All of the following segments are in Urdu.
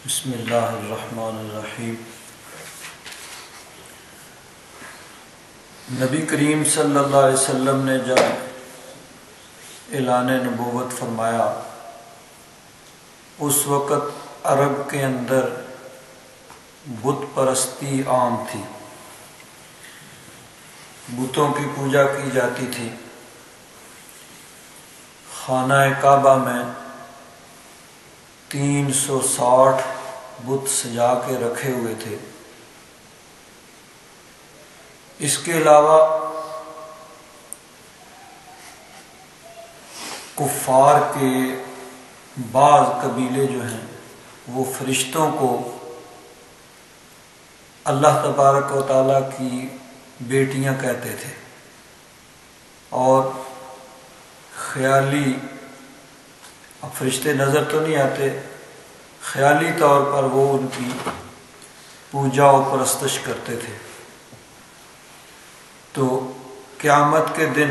بسم اللہ الرحمن الرحیم۔ نبی کریم صلی اللہ علیہ وسلم نے جب اعلان نبوت فرمایا اس وقت عرب کے اندر بت پرستی عام تھی، بتوں کی پوجا کی جاتی تھی۔ خانہ کعبہ میں 360 بت سجا کے رکھے ہوئے تھے۔ اس کے علاوہ کفار کے بعض قبیلے جو ہیں وہ فرشتوں کو اللہ تبارک و تعالیٰ کی بیٹیاں کہتے تھے اور خیالی، اب فرشتے نظر تو نہیں آتے، خیالی طور پر وہ ان کی پوجا و پرستش کرتے تھے۔ تو قیامت کے دن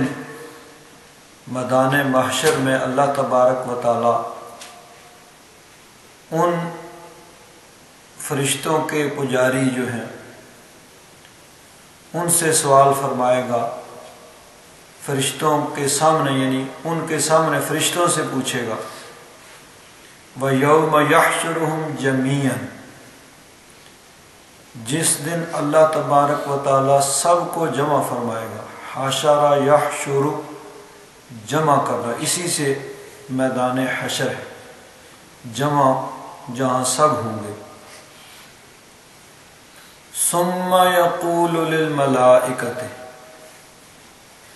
میدان محشر میں اللہ تبارک و تعالی ان فرشتوں کے پجاری جو ہیں ان سے سوال فرمائے گا، فرشتوں کے سامنے، یعنی ان کے سامنے فرشتوں سے پوچھے گا۔ وَيَوْمَ يَحْشُرُهُمْ جَمِيعًا، جس دن اللہ تبارک و تعالی سب کو جمع فرمائے گا۔ حشر یحشر، جمع کرنا، اسی سے میدان حشر ہے، جمع جہاں سب ہوں گے۔ ثم یقول للملائکۃ،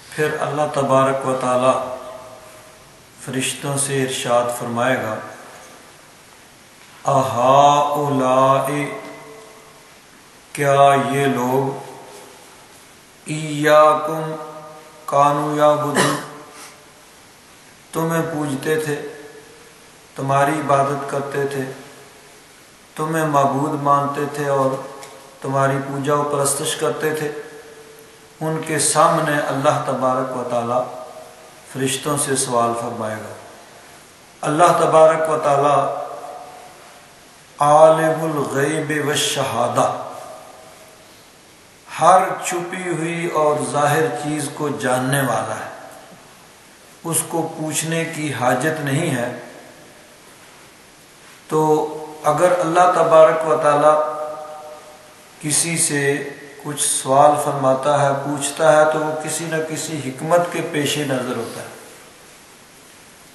پھر اللہ تبارک و تعالی فرشتوں سے ارشاد فرمائے گا، اہؤلاء، کیا یہ لوگ ایاکم کانوا یعبدون، تمہیں پوجتے تھے، تمہاری عبادت کرتے تھے، تمہیں معبود مانتے تھے اور تمہاری پوجا و پرستش کرتے تھے؟ ان کے سامنے اللہ تبارک و تعالی فرشتوں سے سوال فرمائے گا۔ اللہ تبارک و تعالی عالم الغیب والشہادہ، ہر چھپی ہوئی اور ظاہر چیز کو جاننے والا ہے، اس کو پوچھنے کی حاجت نہیں ہے۔ تو اگر اللہ تبارک و تعالی کسی سے کچھ سوال فرماتا ہے، پوچھتا ہے، تو وہ کسی نہ کسی حکمت کے پیش نظر ہوتا ہے۔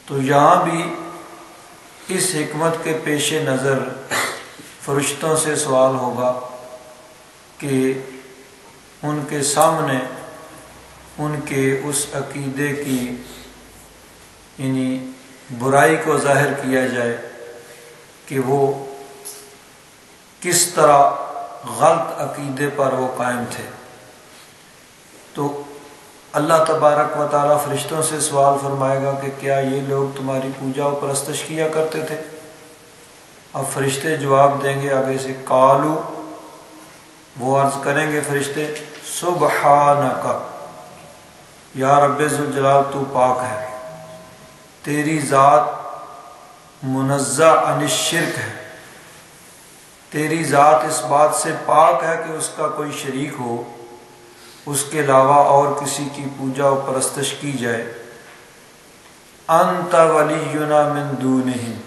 تو یہاں بھی اس حکمت کے پیش نظر فرشتوں سے سوال ہوگا کہ ان کے سامنے ان کے اس عقیدے کی، یعنی برائی کو ظاہر کیا جائے کہ وہ کس طرح غلط عقیدے پر وہ قائم تھے۔ تو اللہ تبارک و تعالیٰ فرشتوں سے سوال فرمائے گا کہ کیا یہ لوگ تمہاری پوجا و پرستش کیا کرتے تھے؟ اب فرشتے جواب دیں گے آگے سے، قالو، وہ عرض کریں گے فرشتے، سبحانک، یا رب ذوالجلال، تو پاک ہے، تیری ذات منزہ عن الشرک ہے، تیری ذات اس بات سے پاک ہے کہ اس کا کوئی شریک ہو، اس کے علاوہ اور کسی کی پوجا و پرستش کی جائے۔ انت ولینا من دونہم،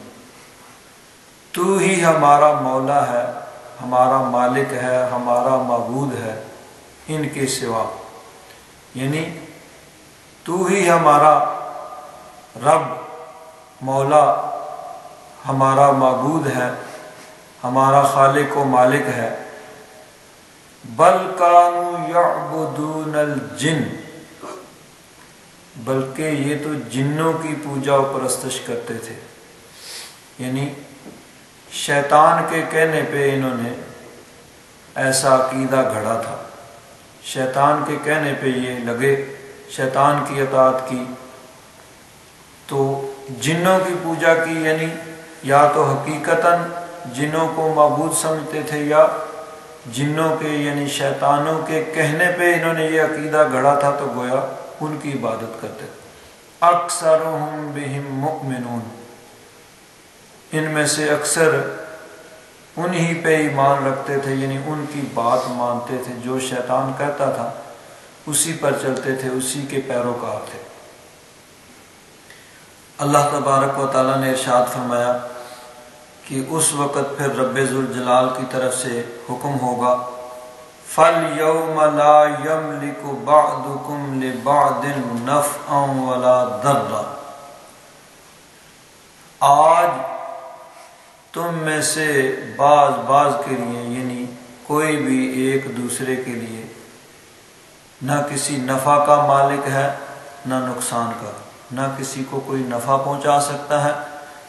تو ہی ہمارا مولا ہے، ہمارا مالک ہے، ہمارا معبود ہے ان کے سوا، یعنی تو ہی ہمارا رب، مولا، ہمارا معبود ہے، ہمارا خالق و مالک ہے۔ بل کانوا یعبدون الجن، بلکہ یہ تو جنوں کی پوجا و پرستش کرتے تھے، یعنی شیطان کے کہنے پہ انہوں نے ایسا عقیدہ گھڑا تھا، شیطان کے کہنے پہ یہ لگے، شیطان کی اطاعت کی، تو جنوں کی پوجا کی، یعنی یا تو حقیقتاً جنوں کو معبود سمجھتے تھے، یا جنوں کے یعنی شیطانوں کے کہنے پہ انہوں نے یہ عقیدہ گھڑا تھا، تو گویا ان کی عبادت کرتے تھے۔ اکثرہم بہم مؤمنون، ان میں سے اکثر انہی پہ ایمان رکھتے تھے، یعنی ان کی بات مانتے تھے، جو شیطان کہتا تھا اسی پر چلتے تھے، اسی کے پیروکار تھے۔ اللہ تبارک و تعالیٰ نے ارشاد فرمایا کہ اس وقت پھر رب ذوالجلال کی طرف سے حکم ہوگا، فَالْيَوْمَ لَا يَمْلِكُ بَعْضُكُمْ لِبَعْضٍ نَفْعًا وَلَا ضَرًّا، آج تم میں سے بعض کے لیے، یعنی کوئی بھی ایک دوسرے کے لیے نہ کسی نفع کا مالک ہے نہ نقصان کا، نہ کسی کو کوئی نفع پہنچا سکتا ہے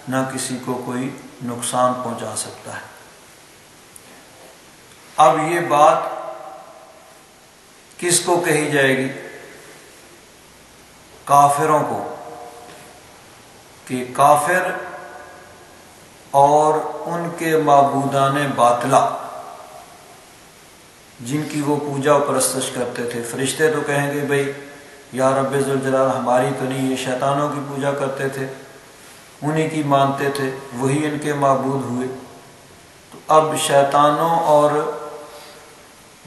نہ کسی کو کوئی نقصان پہنچا سکتا ہے۔ اب یہ بات کس کو کہی جائے گی؟ کافروں کو، کہ کافر اور ان کے معبودان باطلہ جن کی وہ پوجا و پرستش کرتے تھے۔ فرشتے تو کہیں گے بھئی یا رب ذوالجلال ہماری تو نہیں، یہ شیطانوں کی پوجا کرتے تھے، انہی کی مانتے تھے، وہی ان کے معبود ہوئے۔ تو اب شیطانوں اور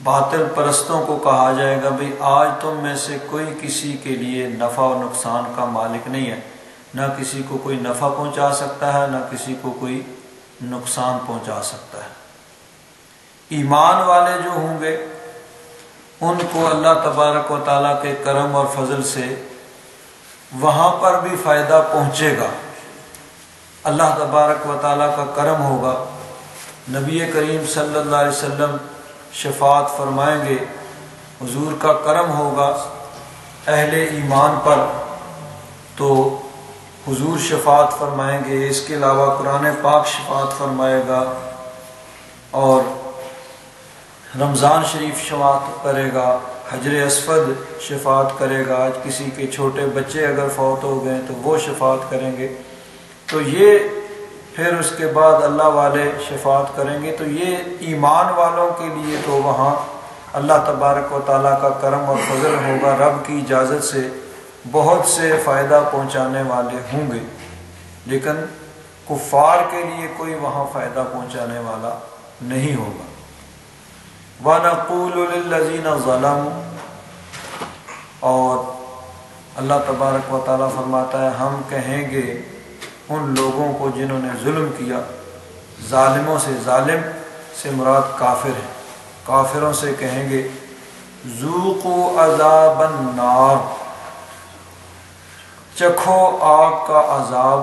باطل پرستوں کو کہا جائے گا بھئی آج تم میں سے کوئی کسی کے لیے نفع و نقصان کا مالک نہیں ہے، نہ کسی کو کوئی نفع پہنچا سکتا ہے نہ کسی کو کوئی نقصان پہنچا سکتا ہے۔ ایمان والے جو ہوں گے ان کو اللہ تبارک و تعالیٰ کے کرم اور فضل سے وہاں پر بھی فائدہ پہنچے گا۔ اللہ تبارک و تعالیٰ کا کرم ہوگا، نبی کریم صلی اللہ علیہ وسلم شفاعت فرمائیں گے، حضور کا کرم ہوگا اہل ایمان پر، تو حضور شفاعت فرمائیں گے۔ اس کے علاوہ قرآن پاک شفاعت فرمائے گا، اور رمضان شریف شفاعت کرے گا، حجر اسود شفاعت کرے گا، آج کسی کے چھوٹے بچے اگر فوت ہو گئے تو وہ شفاعت کریں گے، تو یہ پھر اس کے بعد اللہ والے شفاعت کریں گے۔ تو یہ ایمان والوں کے لیے تو وہاں اللہ تبارک و تعالیٰ کا کرم اور فضل ہوگا، رب کی اجازت سے بہت سے فائدہ پہنچانے والے ہوں گے، لیکن کفار کے لیے کوئی وہاں فائدہ پہنچانے والا نہیں ہوگا۔ وَنَقُولُ لِلَّذِينَ ظَلَمُوا، اور اللہ تبارک و تعالیٰ فرماتا ہے ہم کہیں گے ان لوگوں کو جنہوں نے ظلم کیا، ظالموں سے، ظالم سے مراد کافر ہیں، کافروں سے کہیں گے ذوقوا عذاب النار، چکھو آگ کا عذاب،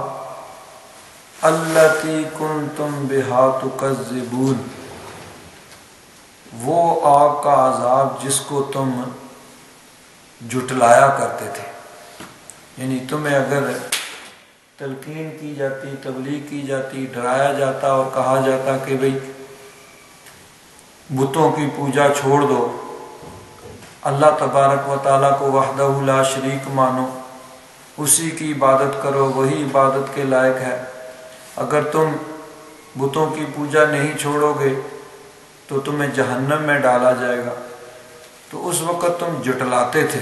التی کنتم بہا تکذبون، وہ آگ کا عذاب جس کو تم جھٹلایا کرتے تھے۔ یعنی تمہیں اگر تلقین کی جاتی، تبلیغ کی جاتی، ڈرایا جاتا اور کہا جاتا کہ بھئی بتوں کی پوجا چھوڑ دو، اللہ تبارک و تعالیٰ کو وحدہ لا شریک مانو، اسی کی عبادت کرو، وہی عبادت کے لائق ہے، اگر تم بتوں کی پوجا نہیں چھوڑو گے تو تمہیں جہنم میں ڈالا جائے گا، تو اس وقت تم جھٹلاتے تھے،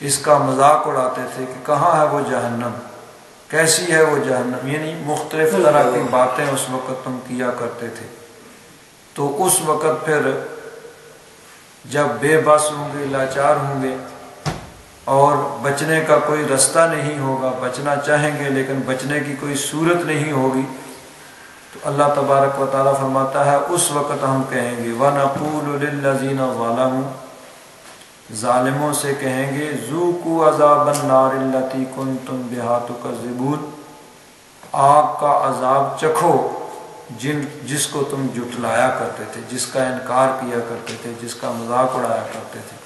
اس کا مذاق اڑاتے تھے کہ کہاں ہے وہ جہنم، کیسی ہے وہ جہنم، یعنی مختلف طرح کی باتیں اس وقت تم کیا کرتے تھے۔ تو اس وقت پھر جب بے بس ہوں گے، لاچار ہوں گے اور بچنے کا کوئی رستہ نہیں ہوگا، بچنا چاہیں گے لیکن بچنے کی کوئی صورت نہیں ہوگی، تو اللہ تبارک و تعالیٰ فرماتا ہے اس وقت ہم کہیں گے وَنَقُولُ لِلَّذِينَ ظَلَمُوا، ظالموں سے کہیں گے ذُوقُوا عَذَابَ النَّارِ الَّتِي كُنتُم بِهَا تُكَذِّبُونَ، آگ کا عذاب چکھو جس کو تم جھٹلایا کرتے تھے، جس کا انکار کیا کرتے تھے، جس کا مذاق اڑایا کرتے تھے۔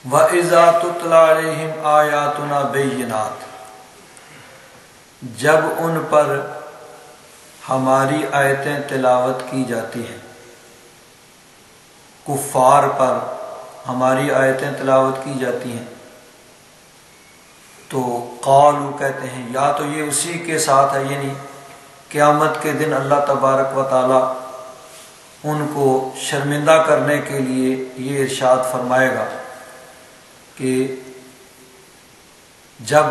وَإِذَا تُتْلَىٰ عَلَيْهِمْ آيَاتُنَا بَيِّنَاتٍ، جب ان پر ہماری آیتیں تلاوت کی جاتی ہیں، کفار پر ہماری آیتیں تلاوت کی جاتی ہیں، تو قالو کہتے ہیں، یا تو یہ اسی کے ساتھ ہے، یعنی قیامت کے دن اللہ تبارک و تعالی ان کو شرمندہ کرنے کے لیے یہ ارشاد فرمائے گا کہ جب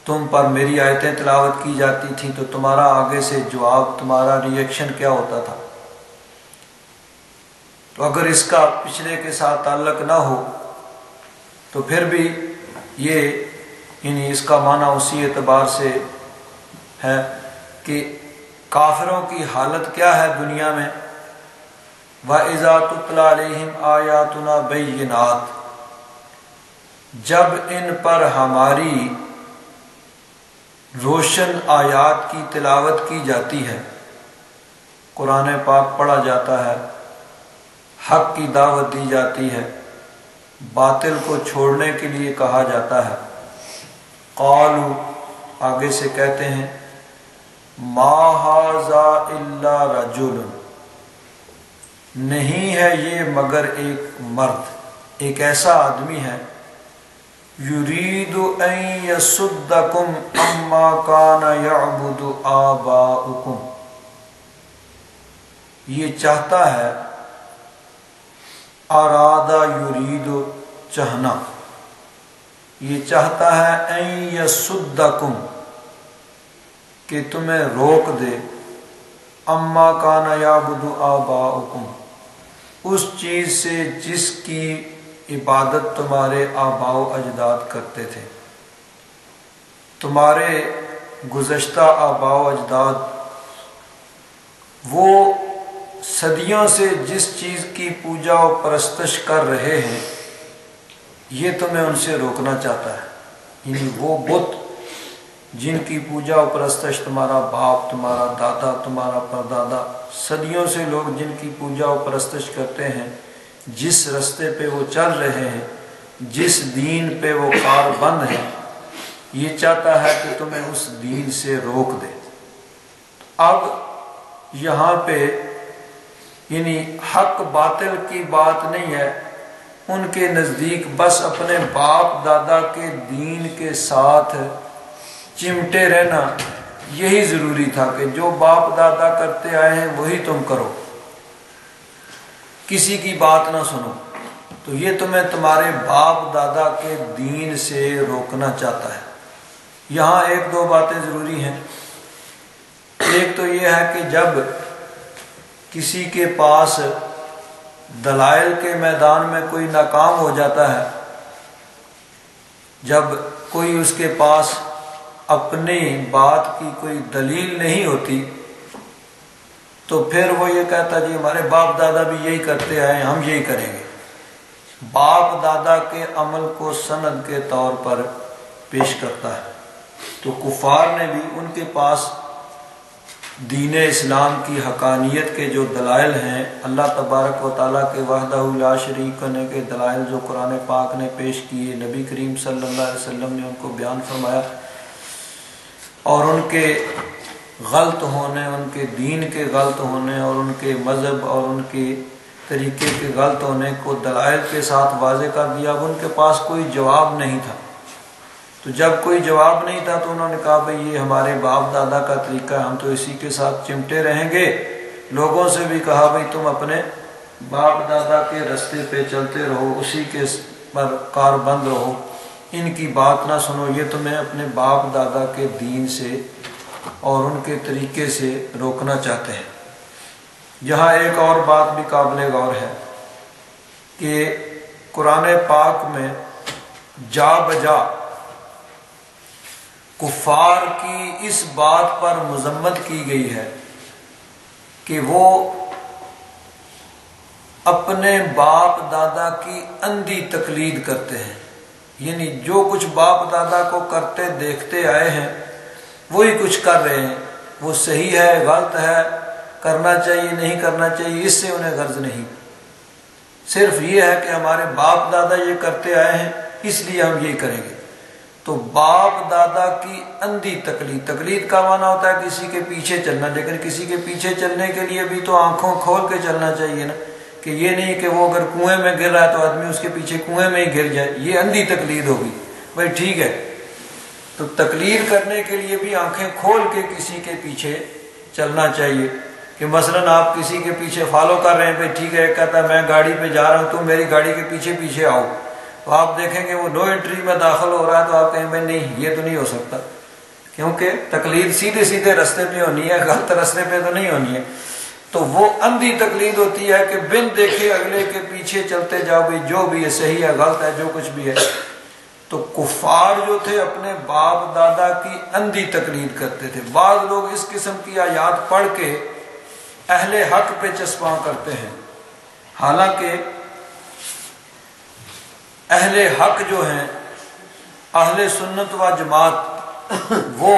تم پر میری آیتیں تلاوت کی جاتی تھیں تو تمہارا آگے سے جواب، تمہارا ریئیکشن کیا ہوتا تھا؟ تو اگر اس کا پچھلے کے ساتھ تعلق نہ ہو تو پھر بھی یہ یعنی اس کا معنی اسی اعتبار سے ہے کہ کافروں کی حالت کیا ہے دنیا میں؟ وَإِذَا تُتْلَى عَلَيْهِمْ آيَاتُنَا بَيِّنَاتٍ، جب ان پر ہماری روشن آیات کی تلاوت کی جاتی ہے، قرآن پاک پڑھا جاتا ہے، حق کی دعوت دی جاتی ہے، باطل کو چھوڑنے کے لیے کہا جاتا ہے، قالوا، آگے سے کہتے ہیں، ما ھذا الا رجل، نہیں ہے یہ مگر ایک مرد، ایک ایسا آدمی ہے، یرید ان یصدکم عما کان یعبد آباؤکم، یہ چاہتا ہے، ارادہ یرید چاہنا، یہ چاہتا ہے ان یصدکم کہ تمہیں روک دے، اما کان یعبد آباؤکم، اس چیز سے جس کی عبادت تمہارے آباء و اجداد کرتے تھے، تمہارے گزشتہ آباء و اجداد وہ صدیوں سے جس چیز کی پوجا و پرستش کر رہے ہیں، یہ تمہیں ان سے روکنا چاہتا ہے، یعنی وہ بت جن کی پوجا و پرستش تمہارا باپ، تمہارا دادا، تمہارا پردادا، صدیوں سے لوگ جن کی پوجا و پرستش کرتے ہیں، جس رستے پہ وہ چل رہے ہیں، جس دین پہ وہ کار بند ہیں، یہ چاہتا ہے کہ تمہیں اس دین سے روک دے۔ اب یہاں پہ یعنی حق باطل کی بات نہیں ہے، ان کے نزدیک بس اپنے باپ دادا کے دین کے ساتھ چمٹے رہنا یہی ضروری تھا کہ جو باپ دادا کرتے آئے ہیں وہی تم کرو، کسی کی بات نہ سنو۔ تو یہ تمہیں تمہارے باپ دادا کے دین سے روکنا چاہتا ہے۔ یہاں ایک دو باتیں ضروری ہیں۔ ایک تو یہ ہے کہ جب کسی کے پاس دلائل کے میدان میں کوئی ناکام ہو جاتا ہے، جب کوئی اس کے پاس اپنی بات کی کوئی دلیل نہیں ہوتی، تو پھر وہ یہ کہتا جی ہمارے باپ دادا بھی یہی کرتے آئے، ہم یہی کریں گے۔ باپ دادا کے عمل کو سند کے طور پر پیش کرتا ہے۔ تو کفار نے بھی ان کے پاس دین اسلام کی حقانیت کے جو دلائل ہیں، اللہ تبارک و تعالیٰ کے وحدہ لا شریک ہونے کے دلائل جو قرآن پاک نے پیش کیے، نبی کریم صلی اللہ علیہ وسلم نے ان کو بیان فرمایا، اور ان کے غلط ہونے، ان کے دین کے غلط ہونے، اور ان کے مذہب اور ان کے طریقے کے غلط ہونے کو دلائل کے ساتھ واضح کر دیا۔ اب ان کے پاس کوئی جواب نہیں تھا، تو جب کوئی جواب نہیں تھا تو انہوں نے کہا بھئی یہ ہمارے باپ دادا کا طریقہ ہے، ہم تو اسی کے ساتھ چمٹے رہیں گے۔ لوگوں سے بھی کہا بھئی تم اپنے باپ دادا کے رستے پہ چلتے رہو، اسی کے پر کار بند رہو، ان کی بات نہ سنو، یہ تمہیں اپنے باپ دادا کے دین سے اور ان کے طریقے سے روکنا چاہتے ہیں۔ یہاں ایک اور بات بھی قابل غور ہے کہ قرآن پاک میں جا بجا کفار کی اس بات پر مذمت کی گئی ہے کہ وہ اپنے باپ دادا کی اندھی تقلید کرتے ہیں، یعنی جو کچھ باپ دادا کو کرتے دیکھتے آئے ہیں وہی کچھ کر رہے ہیں۔ وہ صحیح ہے، غلط ہے، کرنا چاہیے نہیں کرنا چاہیے، اس سے انہیں غرض نہیں، صرف یہ ہے کہ ہمارے باپ دادا یہ کرتے آئے ہیں اس لیے ہم یہ کریں گے۔ تو باپ دادا کی اندھی تقلید، تقلید کا معنی ہوتا ہے کسی کے پیچھے چلنا، لیکن کسی کے پیچھے چلنے کے لیے بھی تو آنکھوں کھول کے چلنا چاہیے نا، کہ یہ نہیں کہ وہ اگر کنویں میں گر رہا ہے تو آدمی اس کے پیچھے کنویں میں ہی گر جائے، یہ اندھی تقلید ہوگی۔ بھائی ٹھیک ہے، تو تقلید کرنے کے لیے بھی آنکھیں کھول کے کسی کے پیچھے چلنا چاہیے، کہ مثلا آپ کسی کے پیچھے فالو کر رہے ہیں، بھائی ٹھیک ہے، ایک کہتا ہے میں گاڑی پہ جا رہا ہوں، تم میری گاڑی کے پیچھے پیچھے آؤ، تو آپ دیکھیں گے وہ نو انٹری میں داخل ہو رہا ہے تو آپ کہیں بھائی نہیں یہ تو نہیں ہو سکتا، کیونکہ تقلید سیدھے سیدھے رستے پہ ہونی ہے، غلط رستے پہ تو نہیں ہونی ہے۔ تو وہ اندھی تقلید ہوتی ہے کہ بن دیکھے اگلے کے پیچھے چلتے جاؤ، بھی جو بھی ہے صحیح ہے غلط ہے جو کچھ بھی ہے۔ تو کفار جو تھے اپنے باپ دادا کی اندھی تقلید کرتے تھے۔ بعض لوگ اس قسم کی آیات پڑھ کے اہل حق پہ چسپاں کرتے ہیں، حالانکہ اہل حق جو ہیں، اہل سنت و جماعت، وہ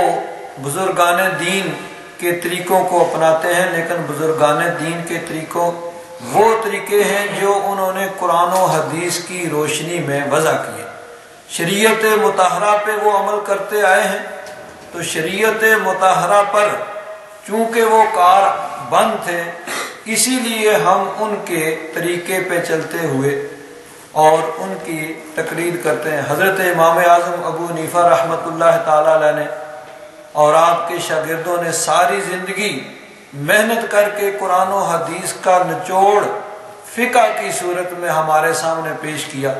بزرگان دین کے طریقوں کو اپناتے ہیں، لیکن بزرگان دین کے طریقوں وہ طریقے ہیں جو انہوں نے قرآن و حدیث کی روشنی میں وضع کیے۔ شریعت مطہرہ پہ وہ عمل کرتے آئے ہیں، تو شریعت مطہرہ پر چونکہ وہ کار بند تھے، اسی لیے ہم ان کے طریقے پہ چلتے ہوئے اور ان کی تقلید کرتے ہیں۔ حضرت امام اعظم ابو حنیفہ رحمۃ اللہ تعالی علیہ نے اور آپ کے شاگردوں نے ساری زندگی محنت کر کے قرآن و حدیث کا نچوڑ فقہ کی صورت میں ہمارے سامنے پیش کیا۔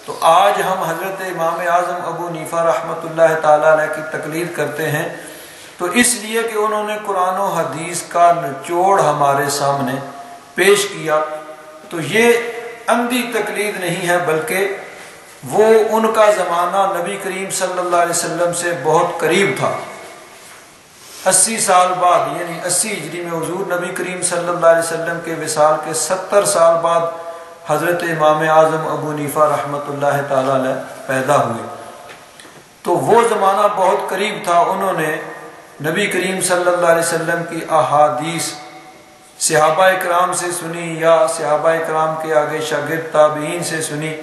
تو آج ہم حضرت امام اعظم ابو حنیفہ رحمۃ اللہ تعالی علیہ کی تقلید کرتے ہیں، تو اس لیے کہ انہوں نے قرآن و حدیث کا نچوڑ ہمارے سامنے پیش کیا۔ تو یہ اندھی تقلید نہیں ہے، بلکہ وہ ان کا زمانہ نبی کریم صلی اللہ علیہ وسلم سے بہت قریب تھا۔ 80 سال بعد، یعنی 80 ہجری میں حضور نبی کریم صلی اللہ علیہ وسلم کے وصال کے 70 سال بعد حضرت امام اعظم ابو حنیفہ رحمۃ اللہ تعالی علیہ پیدا ہوئے۔ تو وہ زمانہ بہت قریب تھا، انہوں نے نبی کریم صلی اللہ علیہ وسلم کی احادیث صحابہ اکرام سے سنی یا صحابہ اکرام کے آگے شاگرد تابعین سے سنی،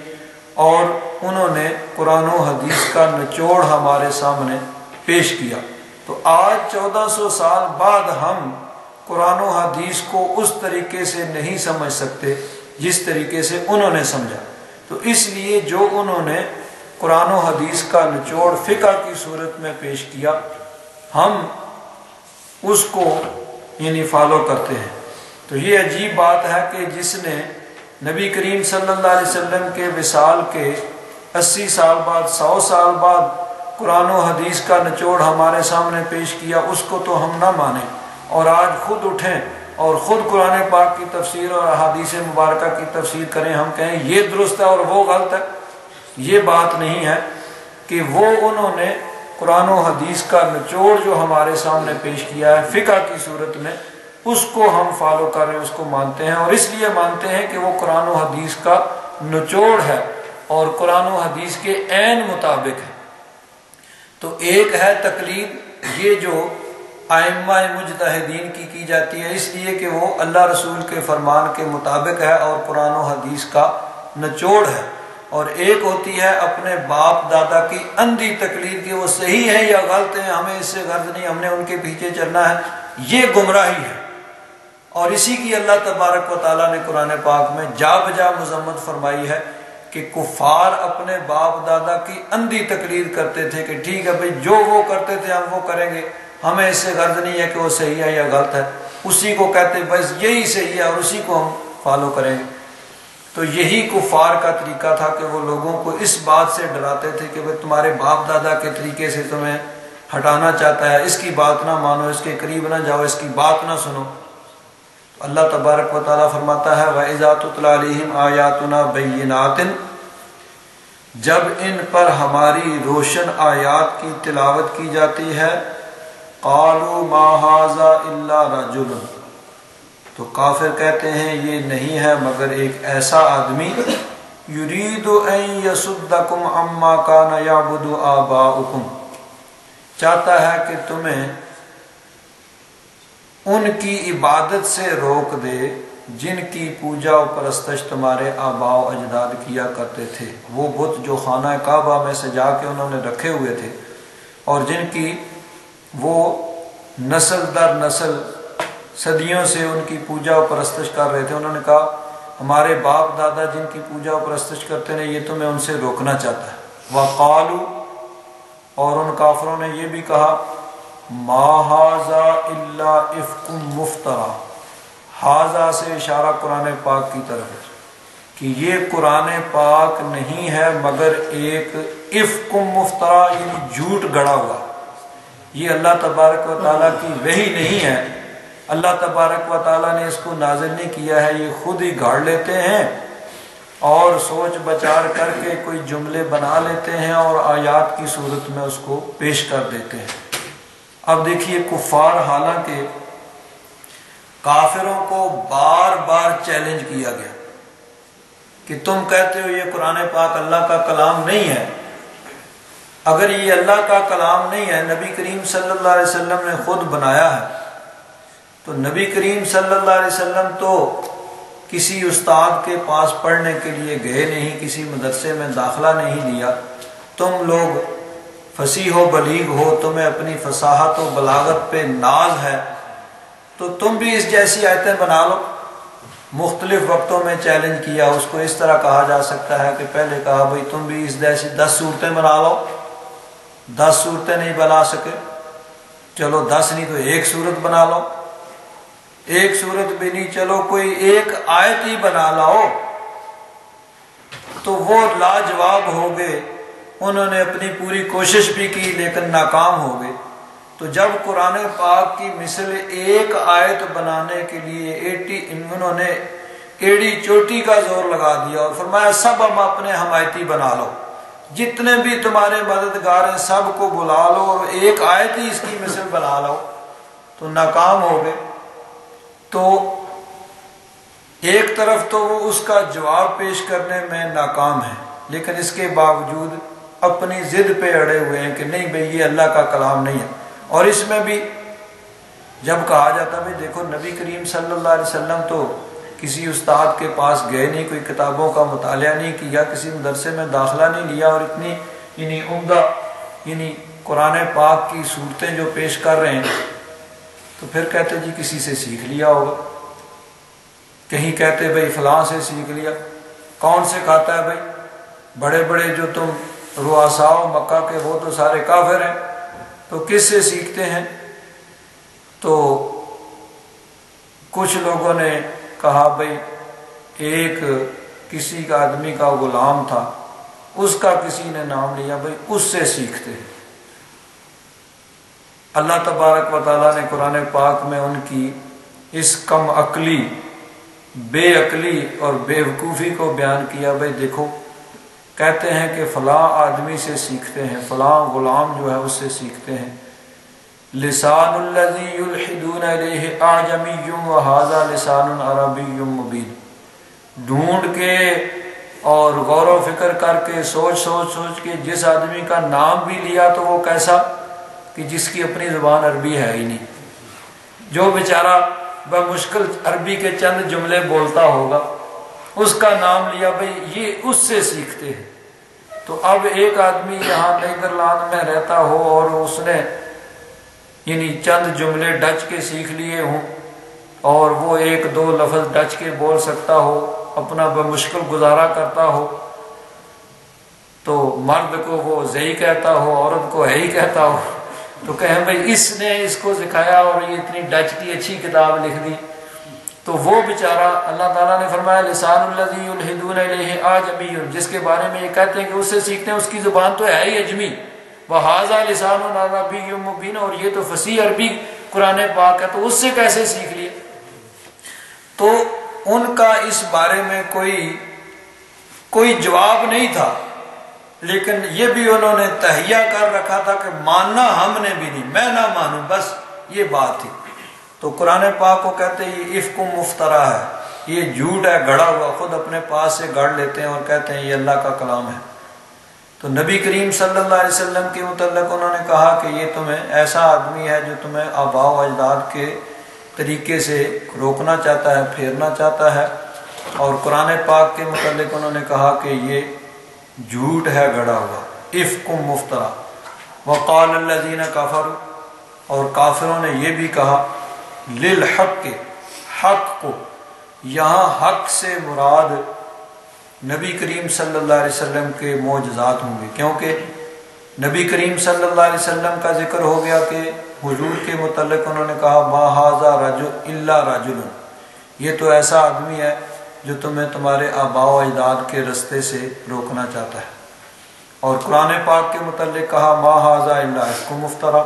اور انہوں نے قرآن و حدیث کا نچوڑ ہمارے سامنے پیش کیا۔ تو آج 1400 سال بعد ہم قرآن و حدیث کو اس طریقے سے نہیں سمجھ سکتے جس طریقے سے انہوں نے سمجھا۔ تو اس لیے جو انہوں نے قرآن و حدیث کا نچوڑ فقہ کی صورت میں پیش کیا، ہم اس کو یعنی فالو کرتے ہیں۔ تو یہ عجیب بات ہے کہ جس نے نبی کریم صلی اللہ علیہ وسلم کے وصال کے 80 سال بعد، 100 سال بعد قرآن و حدیث کا نچوڑ ہمارے سامنے پیش کیا، اس کو تو ہم نہ مانیں اور آج خود اٹھیں اور خود قرآن پاک کی تفسیر اور احادیث مبارکہ کی تفسیر کریں، ہم کہیں یہ درست ہے اور وہ غلط ہے۔ یہ بات نہیں ہے کہ وہ انہوں نے قرآن و حدیث کا نچوڑ جو ہمارے سامنے پیش کیا ہے فقہ کی صورت میں، اس کو ہم فالو کر رہے ہیں، اس کو مانتے ہیں، اور اس لیے مانتے ہیں کہ وہ قرآن و حدیث کا نچوڑ ہے اور قرآن و حدیث کے عین مطابق ہے۔ تو ایک ہے تقلید، یہ جو ائمہ مجتہدین کی جاتی ہے، اس لیے کہ وہ اللہ رسول کے فرمان کے مطابق ہے اور قرآن و حدیث کا نچوڑ ہے، اور ایک ہوتی ہے اپنے باپ دادا کی اندھی تقلید کہ وہ صحیح ہے یا غلط ہے، ہمیں اس سے غرض نہیں، ہم نے ان کے پیچھے چلنا ہے، یہ گمراہی ہے۔ اور اسی کی اللہ تبارک و تعالیٰ نے قرآن پاک میں جا بجا مذمت فرمائی ہے کہ کفار اپنے باپ دادا کی اندھی تقلید کرتے تھے کہ ٹھیک ہے بھائی جو وہ کرتے تھے ہم وہ کریں گے، ہمیں اس سے غرض نہیں ہے کہ وہ صحیح ہے یا غلط ہے، اسی کو کہتے بس یہی صحیح ہے اور اسی کو ہم فالو کریں گے۔ تو یہی کفار کا طریقہ تھا کہ وہ لوگوں کو اس بات سے ڈراتے تھے کہ تمہارے باپ دادا کے طریقے سے تمہیں ہٹانا چاہتا ہے، اس کی بات نہ مانو، اس کے قریب نہ جاؤ، اس کی بات نہ سنو۔ اللہ تبارک و تعالیٰ فرماتا ہے وَإِذَا تُتْلَىٰ عَلَيْهِمْ آيَاتُنَا بَيِّنَاتٍ، جب ان پر ہماری روشن آیات کی تلاوت کی جاتی ہے، قَالُوا مَا هَٰذَا إِلَّا رَجُلٌ، تو کافر کہتے ہیں یہ نہیں ہے مگر ایک ایسا آدمی يُرِيدُ أَن يَصُدَّكُمْ عَمَّا كَانَ يَعْبُدُ آبَاؤُكُمْ، چاہتا ہے کہ تمہیں ان کی عبادت سے روک دے جن کی پوجا و پرستش تمہارے آباء و اجداد کیا کرتے تھے، وہ بت جو خانہ کعبہ میں سجا کے انہوں نے رکھے ہوئے تھے اور جن کی وہ نسل در نسل صدیوں سے ان کی پوجا و پرستش کر رہے تھے، انہوں نے کہا ہمارے باپ دادا جن کی پوجا و پرستش کرتے ہیں یہ تمہیں ان سے روکنا چاہتا ہے۔ وَقَالُوا، اور ان کافروں نے یہ بھی کہا مَا هَٰذَا إِلَّا إِفْكٌ مُفْتَرًى، حاضہ سے اشارہ قرآن پاک کی طرف ہے کہ یہ قرآن پاک نہیں ہے مگر ایک افک مفترا، یعنی جھوٹ گڑا ہوا، یہ اللہ تبارک و تعالیٰ کی وحی نہیں ہے، اللہ تبارک و تعالیٰ نے اس کو نازل نہیں کیا ہے، یہ خود ہی گھاڑ لیتے ہیں اور سوچ بچار کر کے کوئی جملے بنا لیتے ہیں اور آیات کی صورت میں اس کو پیش کر دیتے ہیں۔ اب دیکھیے کفار، حالانکہ کافروں کو بار بار چیلنج کیا گیا کہ تم کہتے ہو یہ قرآن پاک اللہ کا کلام نہیں ہے، اگر یہ اللہ کا کلام نہیں ہے، نبی کریم صلی اللہ علیہ وسلم نے خود بنایا ہے، تو نبی کریم صلی اللہ علیہ وسلم تو کسی استاد کے پاس پڑھنے کے لیے گئے نہیں، کسی مدرسے میں داخلہ نہیں لیا، تم لوگ فصیح و بلیغ ہو، تمہیں اپنی فصاحت و بلاغت پہ ناز ہے، تو تم بھی اس جیسی آیتیں بنا لو۔ مختلف وقتوں میں چیلنج کیا، اس کو اس طرح کہا جا سکتا ہے کہ پہلے کہا بھئی تم بھی اس جیسی 10 صورتیں بنا لو، 10 صورتیں نہیں بنا سکے، چلو 10 نہیں تو 1 صورت بنا لو، 1 صورت بھی نہیں، چلو کوئی 1 آیت ہی بنا لاؤ، تو وہ لاجواب ہو گئے۔ انہوں نے اپنی پوری کوشش بھی کی لیکن ناکام ہو گئے۔ تو جب قرآن پاک کی مثل 1 آیت بنانے کے لیے انہوں نے ایڑی چوٹی کا زور لگا دیا اور فرمایا سب ہم اپنے حمایتی بنا لو، جتنے بھی تمہارے مددگار ہیں سب کو بلا لو اور 1 آیت ہی اس کی مثل بنا لو، تو ناکام ہو گئے۔ تو ایک طرف تو وہ اس کا جواب پیش کرنے میں ناکام ہے، لیکن اس کے باوجود اپنی ضد پہ اڑے ہوئے ہیں کہ نہیں بھئی یہ اللہ کا کلام نہیں ہے۔ اور اس میں بھی جب کہا جاتا ہے دیکھو نبی کریم صلی اللہ علیہ وسلم تو کسی استاد کے پاس گئے نہیں، کوئی کتابوں کا مطالعہ نہیں کیا، کسی مدرسے میں داخلہ نہیں لیا، اور اتنی عمدہ قرآن پاک کی صورتیں جو پیش کر رہے ہیں، تو پھر کہتے جی کسی سے سیکھ لیا ہوگا، کہیں کہتے بھئی فلاں سے سیکھ لیا۔ کون سے کھاتا ہے بھئی؟ بڑے بڑے جو تم رؤساء مکہ کے وہ تو سارے کافر ہیں، تو کس سے سیکھتے ہیں؟ تو کچھ لوگوں نے کہا بھئی ایک کسی کا آدمی کا غلام تھا، اس کا کسی نے نام لیا، بھئی اس سے سیکھتے ہیں۔ اللہ تبارک و تعالیٰ نے قرآن پاک میں ان کی اس کم عقلی، بے عقلی اور بے وقوفی کو بیان کیا۔ بھئی دیکھو کہتے ہیں کہ فلاں آدمی سے سیکھتے ہیں، فلاں غلام جو ہے اس سے سیکھتے ہیں۔ لسان الذی یلحدون الیہ اعجمی وہذا لسان عربی مبین، ڈھونڈ کے اور غور و فکر کر کے سوچ کے جس آدمی کا نام بھی لیا تو وہ کیسا کہ جس کی اپنی زبان عربی ہے ہی نہیں، جو بیچارہ بمشکل عربی کے چند جملے بولتا ہوگا، اس کا نام لیا، بھئی یہ اس سے سیکھتے ہیں۔ تو اب ایک آدمی یہاں نیدرلینڈ میں رہتا ہو اور اس نے چند جملے ڈچ کے سیکھ لیے ہوں اور وہ 1-2 لفظ ڈچ کے بول سکتا ہو، اپنا بمشکل گزارا کرتا ہو، تو مرد کو وہ زئی کہتا ہو، عورت کو ہے ہی کہتا ہو، تو کہیں بھئی اس نے اس کو سکھایا اور یہ اتنی ڈچ کی اچھی کتاب لکھ دی۔ تو وہ بیچارہ اللہ تعالیٰ نے فرمایا لسان الذی یلحدون الیہ اعجمی، جس کے بارے میں یہ کہتے ہیں کہ اس سے سیکھتے ہیں، اس کی زبان تو ہے ہی اجمی، وہذا لسان عربی مبین، اور یہ تو فصیح عربی قرآن پاک ہے، تو اس سے کیسے سیکھ لیے؟ تو ان کا اس بارے میں کوئی جواب نہیں تھا، لیکن یہ بھی انہوں نے تہیہ کر رکھا تھا کہ ماننا ہم نے بھی نہیں، میں نہ مانوں، بس یہ بات تھی۔ تو قرآن پاک کو کہتے ہیں یہ افک مفترا ہے، یہ جھوٹ ہے، گھڑا ہوا، خود اپنے پاس سے گھڑ لیتے ہیں اور کہتے ہیں یہ اللہ کا کلام ہے۔ تو نبی کریم صلی اللہ علیہ وسلم کے متعلق انہوں نے کہا کہ یہ تمہیں ایسا آدمی ہے جو تمہیں آباء و اجداد کے طریقے سے روکنا چاہتا ہے، پھیرنا چاہتا ہے، اور قرآن پاک کے متعلق انہوں نے کہا کہ یہ جھوٹ ہے گڑا ہوا، افک مفترا۔ وقال الذین کفروا، اور کافروں نے یہ بھی کہا، للحق، حق کو، یہاں حق سے مراد نبی کریم صلی اللہ علیہ وسلم کے معجزات ہوں گے، کیونکہ نبی کریم صلی اللہ علیہ وسلم کا ذکر ہو گیا کہ حضور کے متعلق انہوں نے کہا ما ھذا رجل الا رجل، یہ تو ایسا آدمی ہے جو تمہیں تمہارے آباء و اجداد کے رستے سے روکنا چاہتا ہے۔ اور قرآن پاک کے متعلق کہا ما ھذا الا افک مفترا،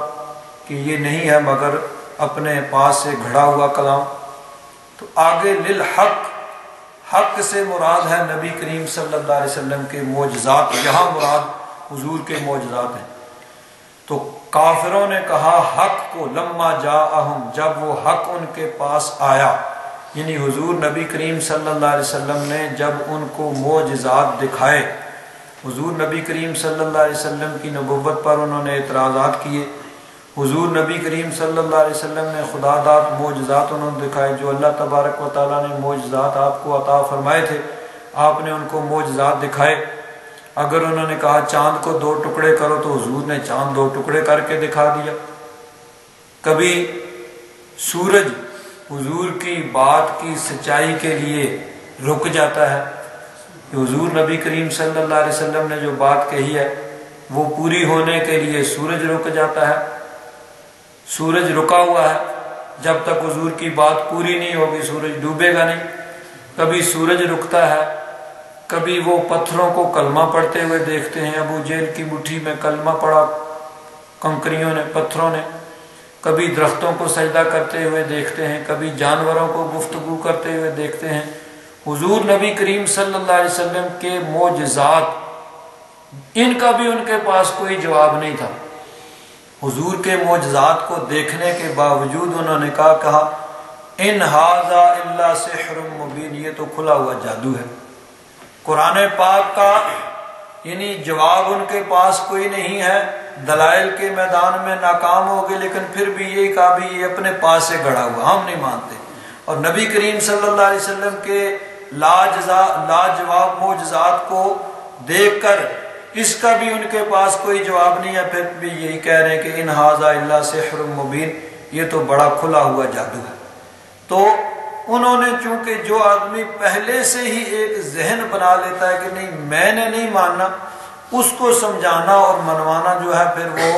کہ یہ نہیں ہے مگر اپنے پاس سے گھڑا ہوا کلام۔ تو آگے للحق، حق سے مراد ہے نبی کریم صلی اللہ علیہ وسلم کے معجزات، یہاں مراد حضور کے معجزات ہیں۔ تو کافروں نے کہا حق کو، لما جاءہم، جب وہ حق ان کے پاس آیا، یعنی حضور نبی کریم صلی اللہ علیہ وسلم نے جب ان کو معجزات دکھائے، حضور نبی کریم صلی اللہ علیہ وسلم کی نبوت پر انہوں نے اعتراضات کیے، حضور نبی کریم صلی اللہ علیہ وسلم نے خدا داد معجزات انہوں نے دکھائے، جو اللہ تبارک و تعالیٰ نے معجزات آپ کو عطا فرمائے تھے، آپ نے ان کو معجزات دکھائے۔ اگر انہوں نے کہا چاند کو 2 ٹکڑے کرو تو حضور نے چاند 2 ٹکڑے کر کے دکھا دیا۔ کبھی سورج حضور کی بات کی سچائی کے لیے رک جاتا ہے، حضور نبی کریم صلی اللہ علیہ وسلم نے جو بات کہی ہے وہ پوری ہونے کے لیے سورج رک جاتا ہے، سورج رکا ہوا ہے، جب تک حضور کی بات پوری نہیں ہوگی سورج ڈوبے گا نہیں۔ کبھی سورج رکتا ہے، کبھی وہ پتھروں کو کلمہ پڑھتے ہوئے دیکھتے ہیں، ابو جہل کی مٹھی میں کلمہ پڑھا کنکریوں نے، پتھروں نے، کبھی درختوں کو سجدہ کرتے ہوئے دیکھتے ہیں، کبھی جانوروں کو گفتگو کرتے ہوئے دیکھتے ہیں۔ حضور نبی کریم صلی اللہ علیہ وسلم کے معجزات، ان کا بھی ان کے پاس کوئی جواب نہیں تھا۔ حضور کے معجزات کو دیکھنے کے باوجود انہوں نے کہا ان ھذا الا سحر مبین، یہ تو کھلا ہوا جادو ہے۔ قرآن پاک کا یعنی جواب ان کے پاس کوئی نہیں ہے، دلائل کے میدان میں ناکام ہو گئے، لیکن پھر بھی یہ کہا بھی یہ اپنے پاس سے گڑا ہوا، ہم نہیں مانتے۔ اور نبی کریم صلی اللہ علیہ وسلم کے لاجواب معجزات کو دیکھ کر اس کا بھی ان کے پاس کوئی جواب نہیں ہے، پھر بھی یہی کہہ رہے ہیں کہ ان ھذا الا سحر مبین، یہ تو بڑا کھلا ہوا جادو ہے۔ تو انہوں نے چونکہ جو آدمی پہلے سے ہی ایک ذہن بنا لیتا ہے کہ نہیں میں نے نہیں ماننا، اس کو سمجھانا اور منوانا جو ہے پھر وہ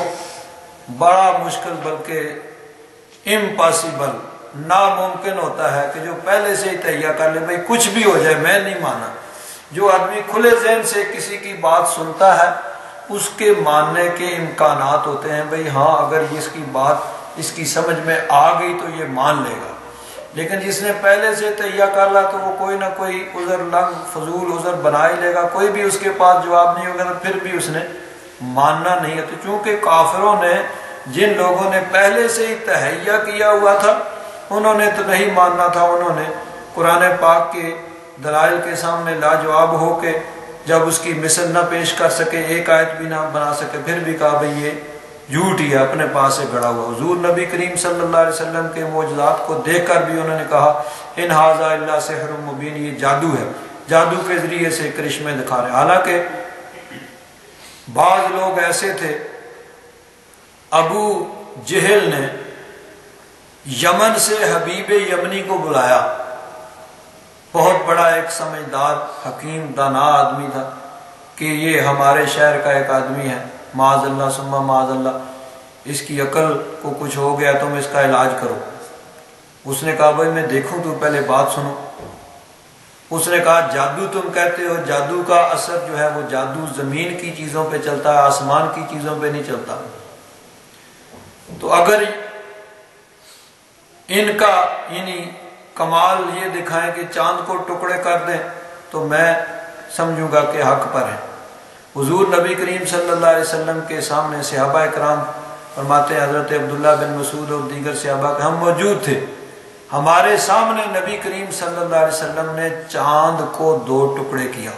بڑا مشکل بلکہ امپاسبل، ناممکن ہوتا ہے کہ جو پہلے سے ہی تہیہ کر لے بھائی کچھ بھی ہو جائے میں نہیں مانا۔ جو آدمی کھلے ذہن سے کسی کی بات سنتا ہے اس کے ماننے کے امکانات ہوتے ہیں، بھائی ہاں اگر اس کی بات اس کی سمجھ میں آ گئی تو یہ مان لے گا، لیکن جس نے پہلے سے تہیہ کر لا تو وہ کوئی نہ کوئی عذر لنگ فضول عذر بنا ہی لے گا، کوئی بھی اس کے پاس جواب نہیں ہوگا تو پھر بھی اس نے ماننا نہیں ہے۔ تو چونکہ کافروں نے، جن لوگوں نے پہلے سے ہی تہیہ کیا ہوا تھا، انہوں نے تو نہیں ماننا تھا، انہوں نے قرآن پاک کے دلائل کے سامنے لاجواب ہو کے جب اس کی مثل نہ پیش کر سکے، ایک آیت بھی نہ بنا سکے، پھر بھی کہا بھئی یہ جھوٹ ہی ہے، اپنے پاس سے گڑا ہوا۔ حضور نبی کریم صلی اللہ علیہ وسلم کے معجزات کو دیکھ کر بھی انہوں نے کہا ان ھذا الا سحر مبین، یہ جادو ہے، جادو کے ذریعے سے کرشمے دکھا رہے ہیں۔ حالانکہ بعض لوگ ایسے تھے، ابو جہل نے یمن سے حبیب یمنی کو بلایا، بہت بڑا ایک سمجھدار حکیم دانا آدمی تھا کہ یہ ہمارے شہر کا ایک آدمی ہے، معاذ اللہ ثم معاذ اللہ، اس کی عقل کو کچھ ہو گیا، تم اس کا علاج کرو۔ اس نے کہا بھائی میں دیکھوں، تو پہلے بات سنو۔ اس نے کہا جادو تم کہتے ہو، جادو کا اثر جو ہے وہ جادو زمین کی چیزوں پہ چلتا ہے، آسمان کی چیزوں پہ نہیں چلتا۔ تو اگر ان کا یعنی کمال یہ دکھائیں کہ چاند کو ٹکڑے کر دیں تو میں سمجھوں گا کہ حق پر ہیں۔ حضور نبی کریم صلی اللہ علیہ وسلم کے سامنے صحابہ اکرام فرماتے ہیں، حضرت عبداللہ بن مسعود اور دیگر صحابہ کہ ہم موجود تھے، ہمارے سامنے نبی کریم صلی اللہ علیہ وسلم نے چاند کو 2 ٹکڑے کیا۔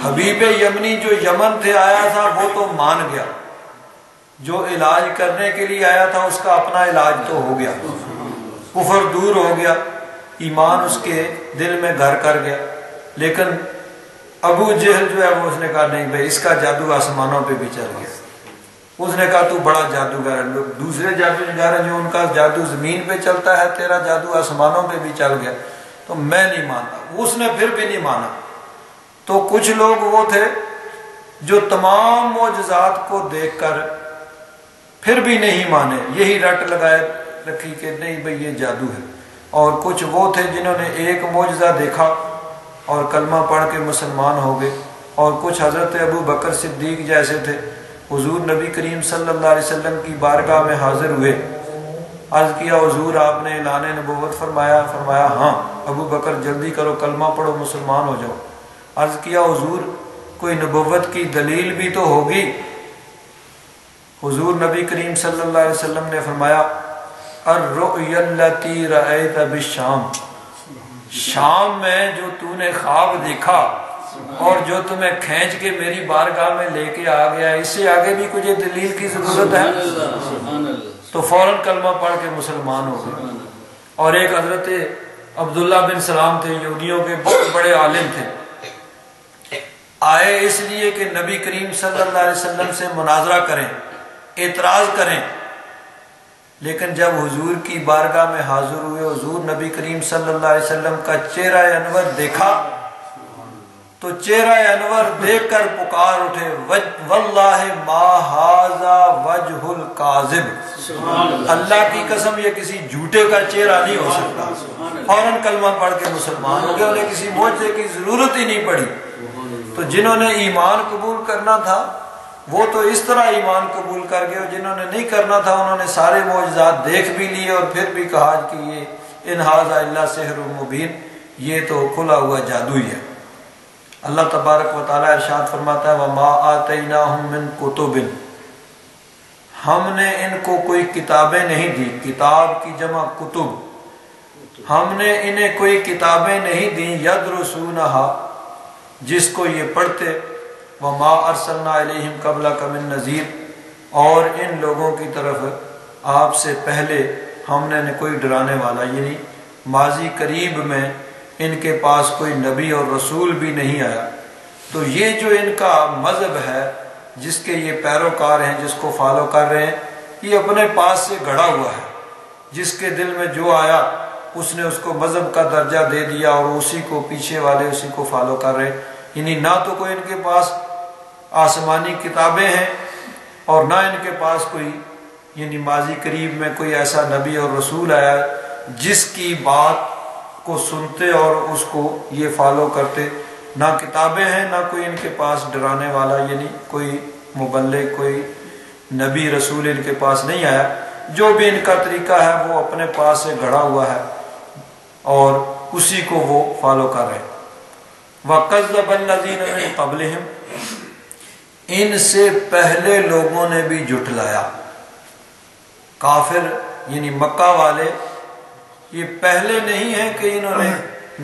حبیب یمنی جو یمن سے آیا تھا وہ تو مان گیا، جو علاج کرنے کے لیے آیا تھا اس کا اپنا علاج تو ہو گیا، کفر دور ہو گیا، ایمان اس کے دل میں گھر کر گیا۔ لیکن ابو جہل جو ہے وہ اس نے کہا نہیں بھائی اس کا جادو آسمانوں پہ بھی چل گیا۔ اس نے کہا تو بڑا جادوگر ہے، لوگ دوسرے جادوگر ہیں جو ان کا جادو زمین پہ چلتا ہے، تیرا جادو آسمانوں پہ بھی چل گیا، تو میں نہیں مانتا۔ اس نے پھر بھی نہیں مانا۔ تو کچھ لوگ وہ تھے جو تمام معجزات کو دیکھ کر پھر بھی نہیں مانے، یہی رٹ لگائے رکھی کہ نہیں بھئی یہ جادو ہے۔ اور کچھ وہ تھے جنہوں نے ایک معجزہ دیکھا اور کلمہ پڑھ کے مسلمان ہو گئے، اور کچھ حضرت ابو بکر صدیق جیسے تھے حضور نبی کریم صلی اللہ علیہ وسلم کی بارگاہ میں حاضر ہوئے، عرض کیا حضور آپ نے اعلان نبوت فرمایا؟ فرمایا ہاں۔ ابو بکر جلدی کرو کلمہ پڑھو مسلمان ہو جاؤ۔ عرض کیا حضور کوئی نبوت کی دلیل بھی تو ہوگی؟ حضور نبی کریم صلی اللہ علیہ وسلم نے فرمایا الرؤیا التی رأیت بالشام، شام میں جو تو نے خواب دیکھا اور جو تمہیں کھینچ کے میری بارگاہ میں لے کے آ گیا، اس سے آگے بھی کچھ دلیل کی ضرورت ہے؟ تو فوراً کلمہ پڑھ کے مسلمان ہو گئے۔ اور ایک حضرت عبداللہ بن سلام تھے، یہودیوں کے بہت بڑے عالم تھے، آئے اس لیے کہ نبی کریم صلی اللہ علیہ وسلم سے مناظرہ کریں، اعتراض کریں، لیکن جب حضور کی بارگاہ میں حاضر ہوئے، حضور نبی کریم صلی اللہ علیہ وسلم کا چہرہ انور دیکھا تو چہرہ انور دیکھ کر پکار اٹھے واللہ ما ھذا وجہ الکاذب، اللہ کی قسم یہ کسی جھوٹے کا چہرہ نہیں ہو سکتا۔ فوراً کلمہ پڑھ کے مسلمان ہو گئے، انہیں کسی معجزے کی ضرورت ہی نہیں پڑی۔ تو جنہوں نے ایمان قبول کرنا تھا وہ تو اس طرح ایمان قبول کر گئے، اور جنہوں نے نہیں کرنا تھا انہوں نے سارے معجزات دیکھ بھی لیے اور پھر بھی کہا کہ یہ ان ھذا الا سحر مبین، یہ تو کھلا ہوا جادو ہی ہے۔ اللہ تبارک و تعالیٰ ارشاد فرماتا ہے وما آتیناہم من کتب، ہم نے ان کو کوئی کتابیں نہیں دی، کتاب کی جمع کتب، ہم نے انہیں کوئی کتابیں نہیں دیں یدرسونہا جس کو یہ پڑھتے، وما ارسلنا علیہم قبلک من نذیر، اور ان لوگوں کی طرف آپ سے پہلے ہم نے کوئی ڈرانے والا، یعنی ماضی قریب میں ان کے پاس کوئی نبی اور رسول بھی نہیں آیا۔ تو یہ جو ان کا مذہب ہے، جس کے یہ پیروکار ہیں، جس کو فالو کر رہے ہیں، یہ اپنے پاس سے گڑھا ہوا ہے، جس کے دل میں جو آیا اس نے اس کو مذہب کا درجہ دے دیا اور اسی کو پیچھے والے اسی کو فالو کر رہے ہیں۔ یعنی نہ تو کوئی ان کے پاس آسمانی کتابیں ہیں اور نہ ان کے پاس کوئی یعنی ماضی قریب میں کوئی ایسا نبی اور رسول آیا جس کی بات کو سنتے اور اس کو یہ فالو کرتے۔ نہ کتابیں ہیں، نہ کوئی ان کے پاس ڈرانے والا، یعنی کوئی مبلغ، کوئی نبی رسول ان کے پاس نہیں آیا۔ جو بھی ان کا طریقہ ہے وہ اپنے پاس سے گھڑا ہوا ہے اور اسی کو وہ فالو کر رہے ہیں۔ وَقَذَّبَ الَّذِينَ مِن قَبْلِهِمْ، ان سے پہلے لوگوں نے بھی جھٹلایا۔ کافر یعنی مکہ والے یہ پہلے نہیں ہے کہ انہوں نے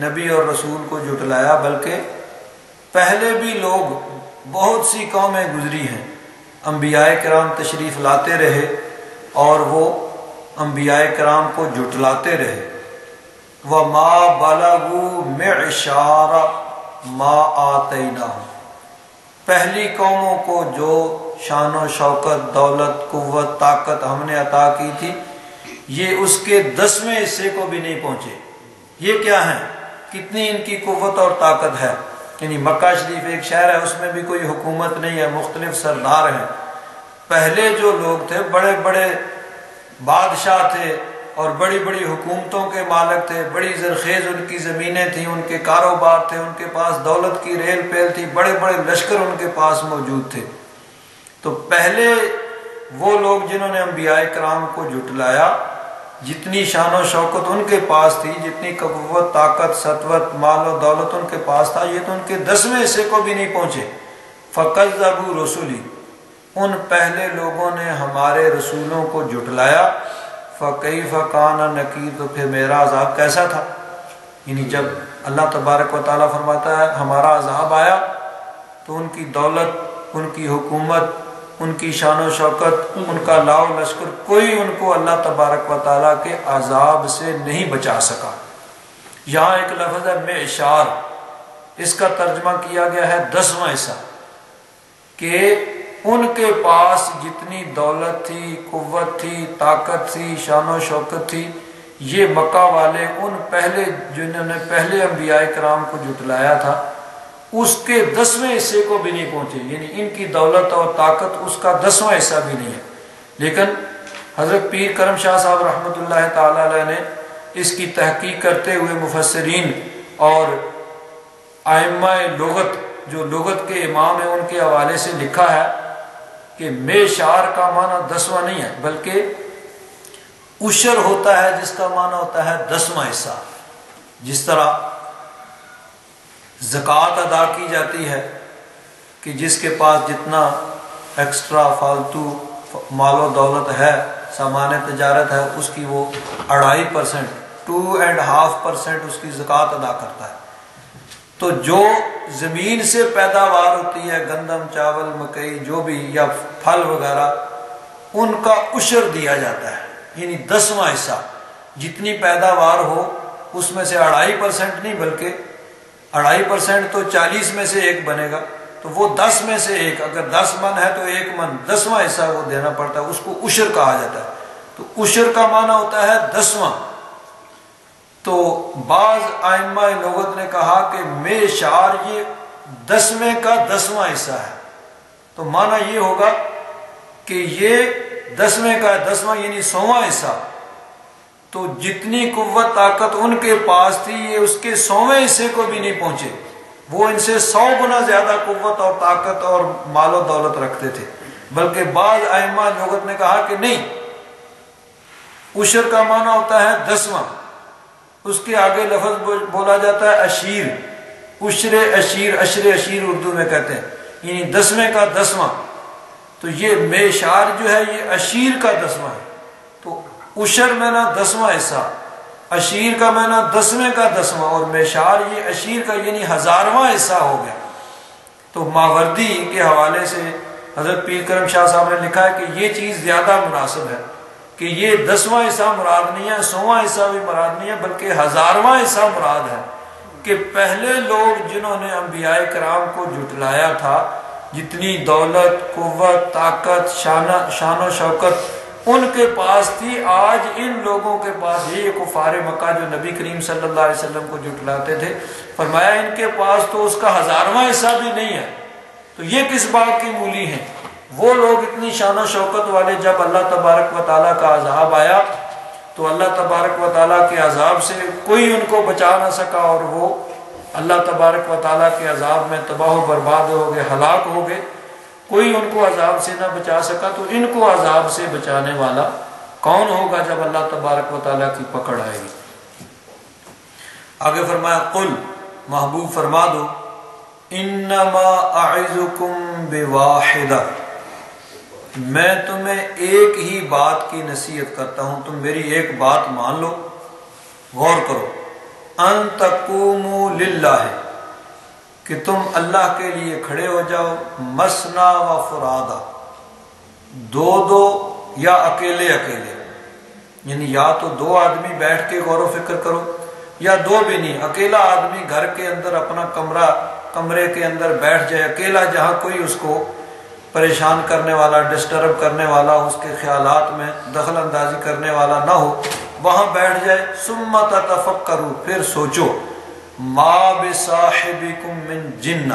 نبی اور رسول کو جھٹلایا، بلکہ پہلے بھی لوگ بہت سی قومیں گزری ہیں، انبیاء کرام تشریف لاتے رہے اور وہ انبیاء کرام کو جھٹلاتے رہے۔ وَمَا بَلَغُوا مِعْشَارَ مَا آتَيْنَاهُمْ، پہلی قوموں کو جو شان و شوکت، دولت، قوت، طاقت ہم نے عطا کی تھی، یہ اس کے 10ویں حصے کو بھی نہیں پہنچے۔ یہ کیا ہیں؟ کتنی ان کی قوت اور طاقت ہے۔ یعنی مکہ شریف ایک شہر ہے، اس میں بھی کوئی حکومت نہیں ہے، مختلف سردار ہیں۔ پہلے جو لوگ تھے بڑے بڑے بادشاہ تھے اور بڑی بڑی حکومتوں کے مالک تھے، بڑی زرخیز ان کی زمینیں تھیں، ان کے کاروبار تھے، ان کے پاس دولت کی ریل پیل تھی، بڑے بڑے لشکر ان کے پاس موجود تھے۔ تو پہلے وہ لوگ جنہوں نے انبیاء کرام کو جھٹلایا، جتنی شان و شوکت ان کے پاس تھی، جتنی قوت، طاقت، سطوت، مال و دولت ان کے پاس تھا، یہ تو ان کے 10ویں حصے کو بھی نہیں پہنچے۔ فَكَذَّبُوا رُسُلِي، ان پہلے لوگوں نے ہمارے رسولوں کو جھٹلایا۔ فَكَيْفَ كَانَ نَكِيرُ، تو پھر میرا عذاب کیسا تھا۔ یعنی جب اللہ تبارک و تعالیٰ فرماتا ہے ہمارا عذاب آیا تو ان کی دولت، ان کی حکومت، ان کی شان و شوکت، ان کا لاؤ لشکر، کوئی ان کو اللہ تبارک و تعالیٰ کے عذاب سے نہیں بچا سکا۔ یہاں ایک لفظ ہے معشار، اس کا ترجمہ کیا گیا ہے 10واں حصہ، کہ ان کے پاس جتنی دولت تھی، قوت تھی، طاقت تھی، شان و شوکت تھی، یہ مکہ والے ان پہلے جنہوں نے پہلے انبیاء کرام کو جھٹلایا تھا اس کے 10ویں حصے کو بھی نہیں پہنچے۔ یعنی ان کی دولت اور طاقت اس کا 10واں حصہ بھی نہیں ہے۔ لیکن حضرت پیر کرم شاہ صاحب رحمۃ اللہ تعالی علیہ نے اس کی تحقیق کرتے ہوئے مفسرین اور ائمہ لغت جو لغت کے امام ہیں ان کے حوالے سے لکھا ہے کہ میشار کا معنی 10واں نہیں ہے بلکہ عشر ہوتا ہے جس کا معنی ہوتا ہے 10واں حصہ. جس طرح زکوٰۃ ادا کی جاتی ہے کہ جس کے پاس جتنا ایکسٹرا فالتو مال و دولت ہے، سامان تجارت ہے، اس کی وہ 2.5% 2.5% اس کی زکوٰۃ ادا کرتا ہے. تو جو زمین سے پیداوار ہوتی ہے، گندم، چاول، مکئی، جو بھی یا پھل وغیرہ، ان کا عشر دیا جاتا ہے، یعنی 10واں حصہ. جتنی پیداوار ہو اس میں سے 2.5% نہیں بلکہ 2.5% تو 40 میں سے 1 بنے گا، تو وہ 10 میں سے 1، اگر 10 من ہے تو 1 من 10واں حصہ وہ دینا پڑتا ہے، اس کو عشر کہا جاتا ہے. تو عشر کا معنی ہوتا ہے 10واں. تو بعض ائمہ لغت نے کہا کہ میشار یہ 10ویں کا 10واں حصہ ہے. تو معنی یہ ہوگا کہ یہ 10ویں کا 10واں یعنی 100واں حصہ. تو جتنی قوت طاقت ان کے پاس تھی یہ اس کے 100ویں حصے کو بھی نہیں پہنچے. وہ ان سے 100 گنا زیادہ قوت اور طاقت اور مال و دولت رکھتے تھے. بلکہ بعض ائمہ لغت نے کہا کہ نہیں، عشر کا معنی ہوتا ہے 10واں. اس کے آگے لفظ بولا جاتا ہے اشیر، عشر اشیر، اشر اشیر اردو میں کہتے ہیں، یعنی 10ویں کا 10واں. تو یہ میشار جو ہے یہ اشیر کا 10واں ہے. تو عشر میں نا 10واں حصہ، اشیر کا میں نا 10ویں کا 10واں، اور میشار یہ اشیر کا یعنی 1000واں حصہ ہو گیا. تو ماوردی کے حوالے سے حضرت پیر کرم شاہ صاحب نے لکھا ہے کہ یہ چیز زیادہ مناسب ہے کہ یہ 10واں حصہ مراد نہیں ہے، 100واں حصہ بھی مراد نہیں ہے، بلکہ 1000واں حصہ مراد ہے. کہ پہلے لوگ جنہوں نے انبیاء کرام کو جھٹلایا تھا، جتنی دولت، قوت، طاقت، شان و شوکت ان کے پاس تھی، آج ان لوگوں کے پاس یہ کفار مکہ جو نبی کریم صلی اللہ علیہ وسلم کو جھٹلاتے تھے، فرمایا ان کے پاس تو اس کا 1000واں حصہ بھی نہیں ہے. تو یہ کس بات کی مولی ہیں؟ وہ لوگ اتنی شان و شوکت والے، جب اللہ تبارک و تعالیٰ کا عذاب آیا تو اللہ تبارک و تعالیٰ کے عذاب سے کوئی ان کو بچا نہ سکا، اور وہ اللہ تبارک و تعالیٰ کے عذاب میں تباہ و برباد ہو گئے، ہلاک ہو گئے. کوئی ان کو عذاب سے نہ بچا سکا. تو ان کو عذاب سے بچانے والا کون ہوگا جب اللہ تبارک و تعالیٰ کی پکڑ آئے گی؟ آگے فرمایا قل، محبوب فرما دو، انما اعظکم بواحدہ، میں تمہیں ایک ہی بات کی نصیحت کرتا ہوں، تم میری ایک بات مان لو، غور کرو. ان تقوموا للہ، کہ تم اللہ کے لیے کھڑے ہو جاؤ، مثنا و فرادا، دو دو یا اکیلے اکیلے، یعنی یا تو 2 آدمی بیٹھ کے غور و فکر کرو، یا 2 بھی نہیں، اکیلا آدمی گھر کے اندر اپنا کمرے کے اندر بیٹھ جائے اکیلا، جہاں کوئی اس کو پریشان کرنے والا، ڈسٹرب کرنے والا، اس کے خیالات میں دخل اندازی کرنے والا نہ ہو، وہاں بیٹھ جائے. ثم تتفکروا، پھر سوچو، ما بصاحبکم من جنہ،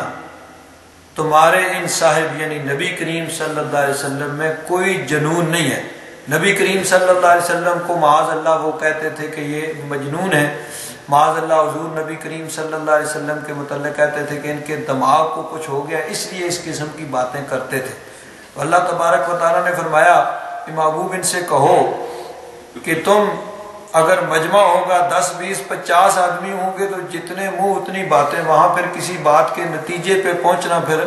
تمہارے ان صاحب یعنی نبی کریم صلی اللہ علیہ وسلم میں کوئی جنون نہیں ہے. نبی کریم صلی اللہ علیہ وسلم کو معاذ اللہ وہ کہتے تھے کہ یہ مجنون ہے. معاذ اللہ حضور نبی کریم صلی اللہ علیہ وسلم کے متعلق کہتے تھے کہ ان کے دماغ کو کچھ ہو گیا، اس لیے اس قسم کی باتیں کرتے تھے. تو اللہ تبارک و تعالیٰ نے فرمایا کہ محبوب ان سے کہو کہ تم اگر مجمع ہوگا 10 20 50 آدمی ہوں گے تو جتنے منہ اتنی باتیں، وہاں پھر کسی بات کے نتیجے پہ پہنچنا پھر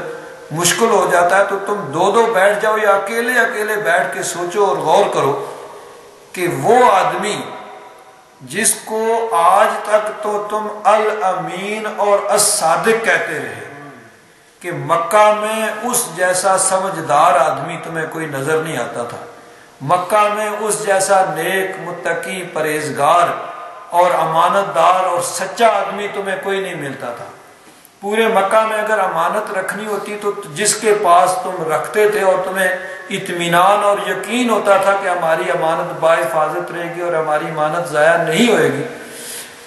مشکل ہو جاتا ہے. تو تم 2 بیٹھ جاؤ یا اکیلے اکیلے بیٹھ کے سوچو اور غور کرو کہ وہ آدمی جس کو آج تک تو تم الامین اور الصادق کہتے رہے، کہ مکہ میں اس جیسا سمجھدار آدمی تمہیں کوئی نظر نہیں آتا تھا، مکہ میں اس جیسا نیک، متقی، پرہیزگار اور امانت دار اور سچا آدمی تمہیں کوئی نہیں ملتا تھا. پورے مکہ میں اگر امانت رکھنی ہوتی تو جس کے پاس تم رکھتے تھے اور تمہیں اطمینان اور یقین ہوتا تھا کہ ہماری امانت باحفاظت رہے گی اور ہماری امانت ضائع نہیں ہوئے گی،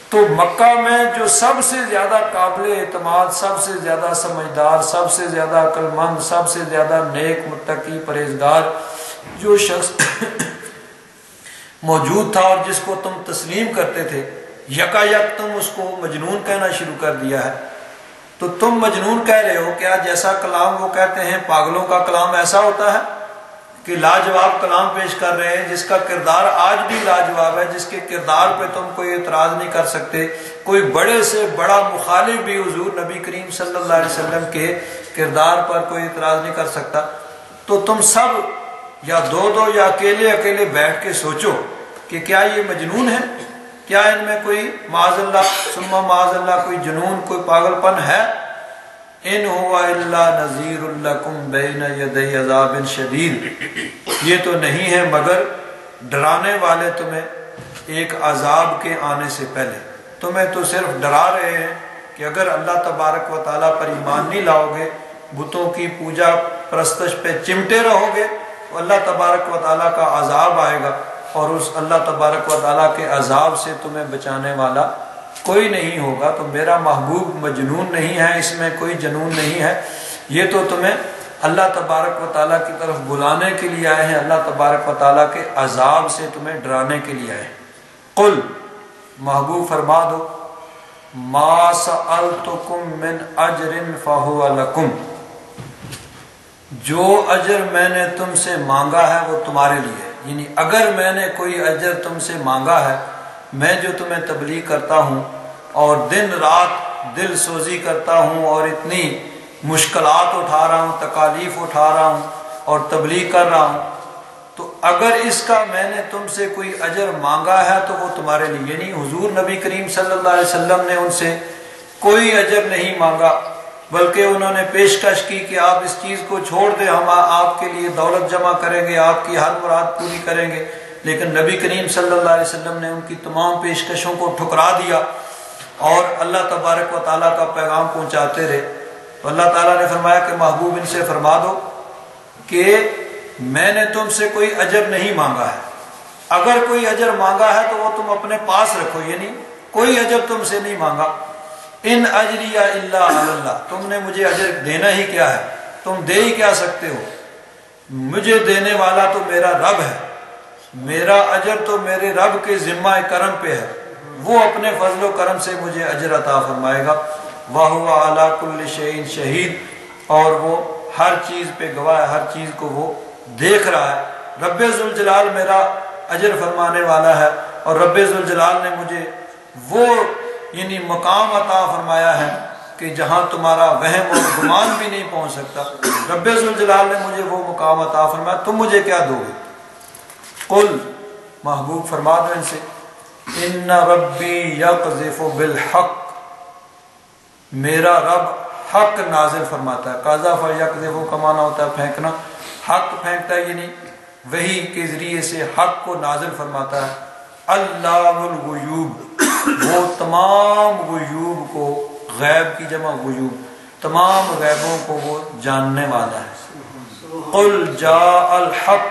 تو مکہ میں جو سب سے زیادہ قابل اعتماد، سب سے زیادہ سمجھدار، سب سے زیادہ عقل مند، سب سے زیادہ نیک، متقی، پرہیزگار جو شخص موجود تھا اور جس کو تم تسلیم کرتے تھے، یکایک تم اس کو مجنون کہنا شروع کر دیا ہے. تو تم مجنون کہہ رہے ہو، کیا جیسا کلام وہ کہتے ہیں پاگلوں کا کلام ایسا ہوتا ہے؟ کہ لاجواب کلام پیش کر رہے ہیں، جس کا کردار آج بھی لاجواب ہے، جس کے کردار پہ تم کوئی اعتراض نہیں کر سکتے، کوئی بڑے سے بڑا مخالف بھی حضور نبی کریم صلی اللہ علیہ وسلم کے کردار پر کوئی اعتراض نہیں کر سکتا، تو تم سب یا دو دو یا اکیلے اکیلے بیٹھ کے سوچو کہ کیا یہ مجنون ہے، کیا ان میں کوئی معاذ اللہ ثم معاذ اللہ کوئی جنون، کوئی پاگل پن ہے؟ ان ہوا الا نذیر لکم بین یدی عذاب شدید، یہ تو نہیں ہے مگر ڈرانے والے تمہیں ایک عذاب کے آنے سے پہلے، تمہیں تو صرف ڈرا رہے ہیں کہ اگر اللہ تبارک و تعالیٰ پر ایمان نہیں لاؤ گے، بتوں کی پوجا پرستش پہ چمٹے رہو گے، تو اللہ تبارک و تعالیٰ کا عذاب آئے گا، اور اس اللہ تبارک و تعالیٰ کے عذاب سے تمہیں بچانے والا کوئی نہیں ہوگا۔ تو میرا محبوب مجنون نہیں ہے، اس میں کوئی جنون نہیں ہے، یہ تو تمہیں اللہ تبارک و تعالیٰ کی طرف بلانے کے لیے آئے ہیں، اللہ تبارک و تعالیٰ کے عذاب سے تمہیں ڈرانے کے لیے آئے ہیں۔ قل، محبوب فرما دو، ما سألتکم من اجر فہو لکم، جو اجر میں نے تم سے مانگا ہے وہ تمہارے لیے ہے، یعنی اگر میں نے کوئی اجر تم سے مانگا ہے، میں جو تمہیں تبلیغ کرتا ہوں اور دن رات دل سوزی کرتا ہوں اور اتنی مشکلات اٹھا رہا ہوں، تکالیف اٹھا رہا ہوں اور تبلیغ کر رہا ہوں، تو اگر اس کا میں نے تم سے کوئی اجر مانگا ہے تو وہ تمہارے لیے، یعنی حضور نبی کریم صلی اللہ علیہ وسلم نے ان سے کوئی اجر نہیں مانگا، بلکہ انہوں نے پیشکش کی کہ آپ اس چیز کو چھوڑ دیں، ہم آپ کے لیے دولت جمع کریں گے، آپ کی ہر مراد پوری کریں گے، لیکن نبی کریم صلی اللہ علیہ وسلم نے ان کی تمام پیشکشوں کو ٹھکرا دیا اور اللہ تبارک و تعالیٰ کا پیغام پہنچاتے رہے۔ تو اللہ تعالیٰ نے فرمایا کہ محبوب ان سے فرما دو کہ میں نے تم سے کوئی اجر نہیں مانگا ہے، اگر کوئی اجر مانگا ہے تو وہ تم اپنے پاس رکھو، یعنی کوئی اجر تم سے نہیں مانگا۔ ان اجریہ الا علی اللہ، تم نے مجھے اجر دینا ہی کیا ہے، تم دے ہی کیا سکتے ہو، مجھے دینے والا تو میرا رب ہے، میرا اجر تو میرے رب کے ذمہ کرم پہ ہے، وہ اپنے فضل و کرم سے مجھے اجر عطا فرمائے گا۔ وَهُوَ عَلَى كُلِّ شَيْءٍ شَهِيدٌ، اور وہ ہر چیز پہ گواہ ہے، ہر چیز کو وہ دیکھ رہا ہے۔ رب ذوالجلال میرا اجر فرمانے والا ہے، اور رب ذوالجلال نے مجھے وہ یعنی مقام عطا فرمایا ہے کہ جہاں تمہارا وہم اور گمان بھی نہیں پہنچ سکتا، رب ذوالجلال نے مجھے وہ مقام عطا فرمایا، تم مجھے کیا دو گے؟ قل، محبوب فرما دو ان سے، ان ربی یقذف بالحق، میرا رب حق نازل فرماتا ہے۔ قذف یقذف کا معنی ہوتا ہے پھینکنا، حق پھینکتا ہے، یعنی وحی کے ذریعے سے حق کو نازل فرماتا ہے۔ علام الغیوب، وہ تمام غیوب کو، غیب کی جمع غیوب، تمام غیبوں کو وہ جاننے والا ہے۔ قل جاء الحق،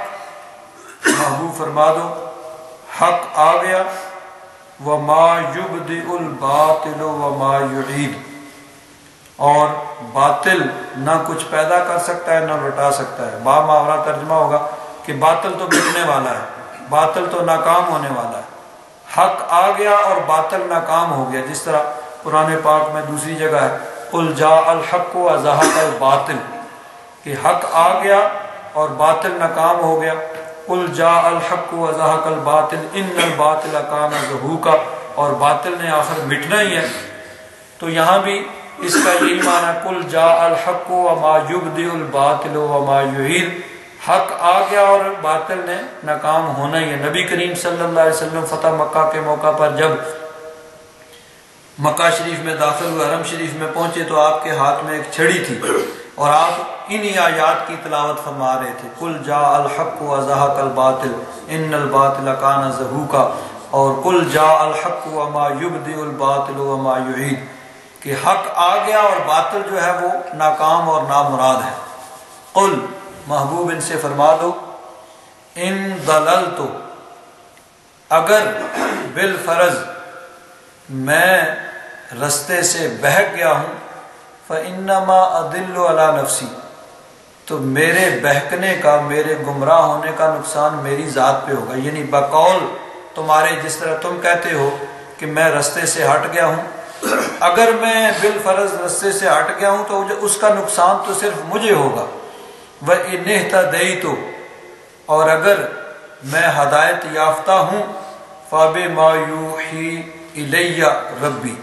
محبوب فرما دو حق آ گیا، وما یبدئ الباطل وما یعید، اور باطل نہ کچھ پیدا کر سکتا ہے نہ لٹا سکتا ہے۔ با محاورہ ترجمہ ہوگا کہ باطل تو مٹنے والا ہے، باطل تو ناکام ہونے والا ہے۔ حق آ گیا اور باطل ناکام ہو گیا، جس طرح قرآن پاک میں دوسری جگہ ہے قل جاء الحق وزہق الباطل، کہ حق آ گیا اور باطل ناکام ہو گیا۔ قل جاء الحق وزہق الباطل ان الباطل کان زہوقا، اور باطل نے آخر مٹنا ہی ہے۔ تو یہاں بھی اس کا یہی معنی ہے، قل جاء الحق وما یبدئ الباطل وما یعید، حق آ گیا اور باطل نے ناکام ہونا ہی ہے۔ نبی کریم صلی اللہ علیہ وسلم فتح مکہ کے موقع پر جب مکہ شریف میں داخل ہوئے، حرم شریف میں پہنچے، تو آپ کے ہاتھ میں ایک چھڑی تھی اور آپ انہی آیات کی تلاوت فرما رہے تھے، قل جاء الحق وزہق الباطل ان الباطل کان زہوقا، اور قل جاء الحق وما یبدئ الباطل وما یعید، کہ حق آ گیا اور باطل جو ہے وہ ناکام اور نامراد ہے۔ قل، محبوب ان سے فرما دو، ان ضللت، اگر بالفرض میں رستے سے بہک گیا ہوں، فانما اضل علی نفسی، تو میرے بہکنے کا، میرے گمراہ ہونے کا نقصان میری ذات پہ ہوگا، یعنی بقول تمہارے، جس طرح تم کہتے ہو کہ میں رستے سے ہٹ گیا ہوں، اگر میں بالفرض رستے سے ہٹ گیا ہوں تو اس کا نقصان تو صرف مجھے ہوگا۔ وَإِنِ اهْتَدَيْتُ، اور اگر میں ہدایت یافتہ ہوں فَبِمَا يُوحِي إِلَيَّ رَبِّي،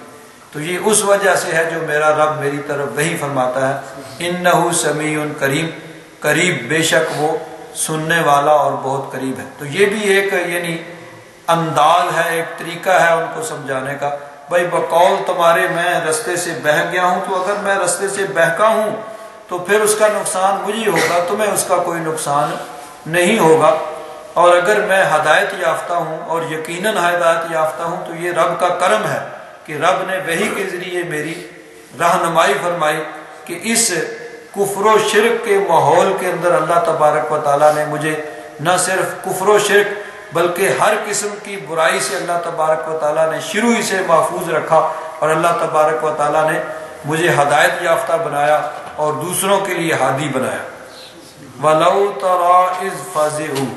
تو یہ اس وجہ سے ہے جو میرا رب میری طرف وحی فرماتا ہے، إِنَّهُ سَمِيعٌ قریب، قریب بے شک وہ سننے والا اور بہت قریب ہے۔ تو یہ بھی ایک یعنی انداز ہے، ایک طریقہ ہے ان کو سمجھانے کا۔ بھائی بقول تمہارے میں رستے سے بہک گیا ہوں، تو اگر میں رستے سے بہکا ہوں تو پھر اس کا نقصان مجھے ہوگا، تمہیں اس کا کوئی نقصان نہیں ہوگا۔ اور اگر میں ہدایت یافتہ ہوں اور یقیناً ہدایت یافتہ ہوں تو یہ رب کا کرم ہے کہ رب نے وحی کے ذریعے میری رہنمائی فرمائی کہ اس کفر و شرک کے ماحول کے اندر اللہ تبارک و تعالیٰ نے مجھے نہ صرف کفر و شرک بلکہ ہر قسم کی برائی سے اللہ تبارک و تعالیٰ نے شروع ہی سے محفوظ رکھا، اور اللہ تبارک و تعالیٰ نے مجھے ہدایت یافتہ بنایا اور دوسروں کے لیے ہادی بنایا۔ وَلَوْ تَرَىٰ إِذْ فَزِعُوا،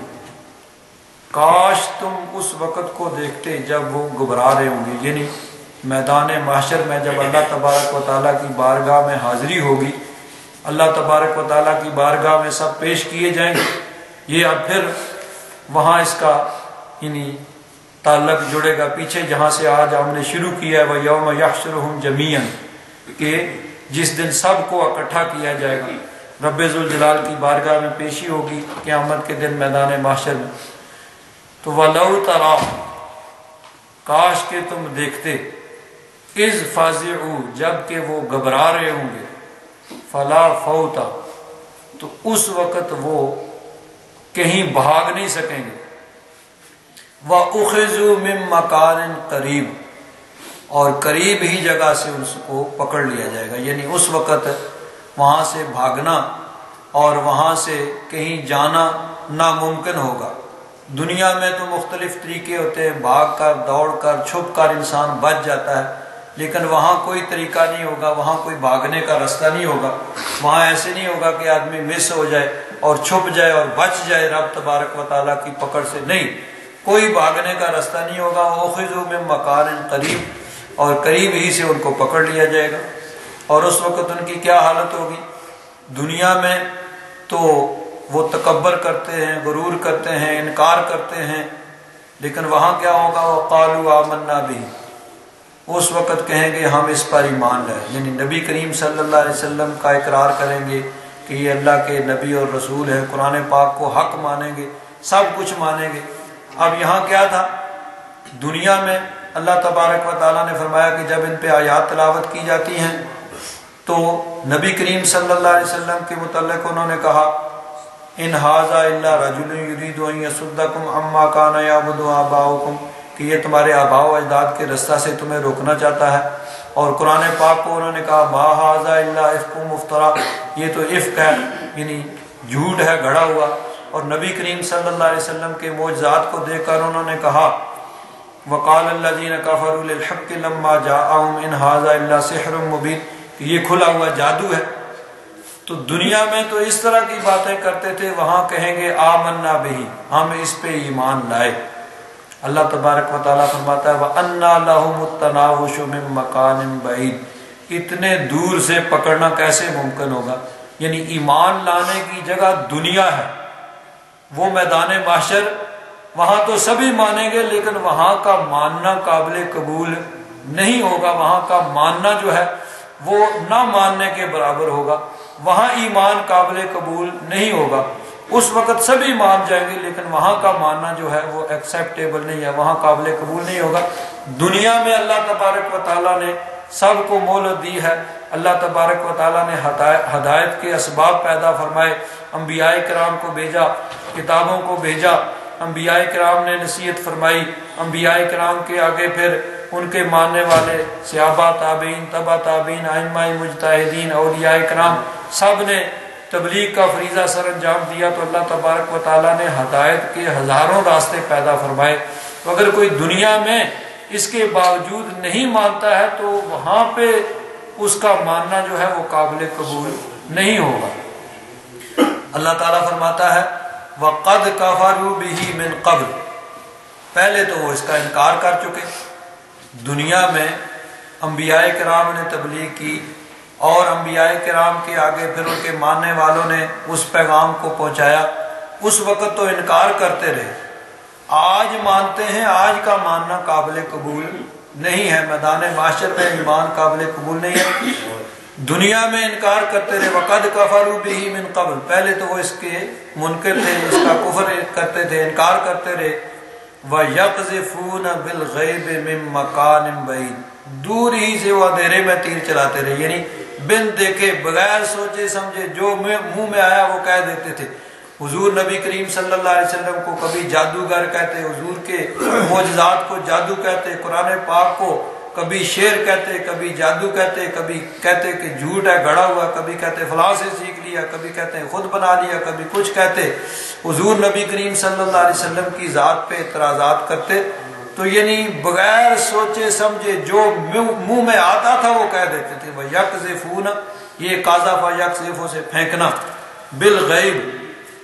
کاش تم اس وقت کو دیکھتے جب وہ گھبرا رہے ہوں گے، یعنی میدان محشر میں جب اللہ تبارک و تعالیٰ کی بارگاہ میں حاضری ہوگی، اللہ تبارک و تعالیٰ کی بارگاہ میں سب پیش کیے جائیں گے۔ یہ اب پھر وہاں اس کا یعنی تعلق جڑے گا پیچھے جہاں سے آج ہم نے شروع کیا ہے، وَيَوْمَ يَحْشُرُهُمْ جَمِيعًا، کہ جس دن سب کو اکٹھا کیا جائے گا، رب ذوالجلال کی بارگاہ میں پیشی ہوگی قیامت کے دن میدان محشر میں۔ تو وَلَوْ تَرَىٰ، کاش کہ تم دیکھتے، اِذْ فَزِعُوا، جب کہ وہ گھبرا رہے ہوں گے، فَلَا فَوْتَ، تو اس وقت وہ کہیں بھاگ نہیں سکیں گے، وَأُخِذُوا مِن مَّكَانٍ قَرِيبٍ، اور قریب ہی جگہ سے اس کو پکڑ لیا جائے گا، یعنی اس وقت وہاں سے بھاگنا اور وہاں سے کہیں جانا ناممکن ہوگا۔ دنیا میں تو مختلف طریقے ہوتے ہیں، بھاگ کر، دوڑ کر، چھپ کر انسان بچ جاتا ہے، لیکن وہاں کوئی طریقہ نہیں ہوگا، وہاں کوئی بھاگنے کا راستہ نہیں ہوگا۔ وہاں ایسے نہیں ہوگا کہ آدمی مس ہو جائے اور چھپ جائے اور بچ جائے رب تبارک و تعالیٰ کی پکڑ سے، نہیں، کوئی بھاگنے کا راستہ نہیں ہوگا۔ وَأُخِذُوا مِن مَّكَانٍ قَرِيبٍ، اور قریب ہی سے ان کو پکڑ لیا جائے گا۔ اور اس وقت ان کی کیا حالت ہوگی؟ دنیا میں تو وہ تکبر کرتے ہیں، غرور کرتے ہیں، انکار کرتے ہیں، لیکن وہاں کیا ہوگا؟ وَقَالُوا آمَنَّا بِهِ، اس وقت کہیں گے ہم اس پر ایمان لائے، یعنی نبی کریم صلی اللہ علیہ وسلم کا اقرار کریں گے کہ یہ اللہ کے نبی اور رسول ہیں، قرآن پاک کو حق مانیں گے، سب کچھ مانیں گے۔ اب یہاں کیا تھا؟ دنیا میں اللہ تبارک و تعالیٰ نے فرمایا کہ جب ان پہ آیات تلاوت کی جاتی ہیں تو نبی کریم صلی اللہ علیہ وسلم کے متعلق انہوں نے کہا ان ھذا الا رجل یرید ان یصدکم عما کان یعبد آباؤکم، کہ یہ تمہارے آباء و اجداد کے رستہ سے تمہیں روکنا چاہتا ہے۔ اور قرآن پاک کو انہوں نے کہا ما ھذا الا افک مفترا، یہ تو افک ہے، یعنی جھوٹ ہے گھڑا ہوا۔ اور نبی کریم صلی اللہ علیہ وسلم کے معجزات کو دیکھ کر انہوں نے کہا وقال الذین کفروا للحق لما جاءهم ان ھذا الا سحر مبین، کہ یہ کھلا ہوا جادو ہے۔ تو دنیا میں تو اس طرح کی باتیں کرتے تھے، وہاں کہیں گے آمنا بہ، ہم اس پہ ایمان لائے۔ اللہ تبارک و تعالیٰ فرماتا ہے وَأَنَّا لَهُمُ التَّنَاوُشُ مِن مَّكَانٍ بَعِيدٍ، اتنے دور سے پکڑنا کیسے ممکن ہوگا؟ یعنی ایمان لانے کی جگہ دنیا ہے، وہ میدان محشر، وہاں تو سبھی مانیں گے لیکن وہاں کا ماننا قابل قبول نہیں ہوگا، وہاں کا ماننا جو ہے وہ نہ ماننے کے برابر ہوگا، وہاں ایمان قابل قبول نہیں ہوگا۔ اس وقت سبھی مان جائیں گے لیکن وہاں کا ماننا جو ہے وہ ایکسیپٹیبل نہیں ہے، وہاں قابل قبول نہیں ہوگا۔ دنیا میں اللہ تبارک و تعالیٰ نے سب کو مہلت دی ہے، اللہ تبارک و تعالیٰ نے ہدایت کے اسباب پیدا فرمائے، انبیاء کرام کو بھیجا، کتابوں کو بھیجا، انبیاء کرام نے نصیحت فرمائی، انبیاء کرام کے آگے پھر ان کے ماننے والے صحابہ، تابعین، تبع تابعین، ائمہ مجتہدین، اولیاء کرام، سب نے تبلیغ کا فریضہ سر انجام دیا۔ تو اللہ تبارک و تعالیٰ نے ہدایت کے ہزاروں راستے پیدا فرمائے۔ تو اگر کوئی دنیا میں اس کے باوجود نہیں مانتا ہے تو وہاں پہ اس کا ماننا جو ہے وہ قابل قبول نہیں ہوگا۔ اللہ تعالیٰ فرماتا ہے وَقَدْ كَفَرُوا بِهِ مِن قَبْلِ، پہلے تو وہ اس کا انکار کر چکے۔ دنیا میں انبیاء کرام نے تبلیغ کی اور انبیاء کرام کے آگے پھر ان کے ماننے والوں نے اس پیغام کو پہنچایا، اس وقت تو انکار کرتے رہے، آج مانتے ہیں، آج کا ماننا قابل قبول نہیں ہے، میدان معاشر میں ایمان قابل قبول نہیں ہے۔ دنیا میں انکار کرتے رہے، وَقَدْ كَفَرُوا بِهِ مِن قَبْلُ، پہلے تو وہ اس کے منکر تھے، اس کا کفر کرتے تھے، انکار کرتے رہے۔ وَيَقْذِفُونَ بِالْغَيْبِ مِن مَّكَانٍ بَعِيدٍ، دور ہی سے وہ اندھیرے میں تیر چلاتے رہے، یعنی بن دیکھے، بغیر سوچے سمجھے، جو منہ میں آیا وہ کہہ دیتے تھے۔ حضور نبی کریم صلی اللہ علیہ وسلم کو کبھی جادوگر کہتے، حضور کے معجزات کو جادو کہتے، قرآن پاک کو کبھی شعر کہتے، کبھی جادو کہتے، کبھی کہتے کہ جھوٹ ہے گڑا ہوا، کبھی کہتے فلاں سے سیکھ لیا، کبھی کہتے خود بنا لیا، کبھی کچھ کہتے۔ حضور نبی کریم صلی اللہ علیہ وسلم کی ذات پہ اعتراضات کرتے، تو یعنی بغیر سوچے سمجھے جو منہ میں آتا تھا وہ کہہ دیتے تھے۔ وَيَقْذِفُونَ، یہ قَذَفَ یقذف سے پھینکنا، بالغیب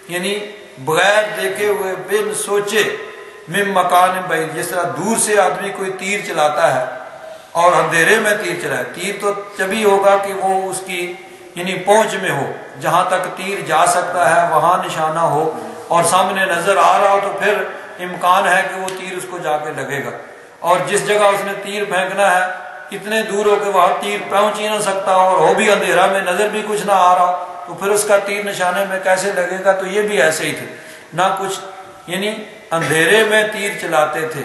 یعنی بغیر دیکھے ہوئے، بن سوچے، من مکان بعید، جس طرح دور سے آدمی کوئی تیر چلاتا ہے اور اندھیرے میں تیر چلائے، تیر تو جبھی ہوگا کہ وہ اس کی یعنی پہنچ میں ہو، جہاں تک تیر جا سکتا ہے وہاں نشانہ ہو اور سامنے نظر آ رہا ہو، تو پھر امکان ہے کہ وہ تیر اس کو جا کے لگے گا۔ اور جس جگہ اس نے تیر پھینکنا ہے اتنے دور ہو کہ وہاں تیر پہنچ ہی نہ سکتا اور ہو بھی اندھیرا میں، نظر بھی کچھ نہ آ رہا، تو پھر اس کا تیر نشانے میں کیسے لگے گا؟ تو یہ بھی ایسے ہی تھے، نہ کچھ یعنی اندھیرے میں تیر چلاتے تھے،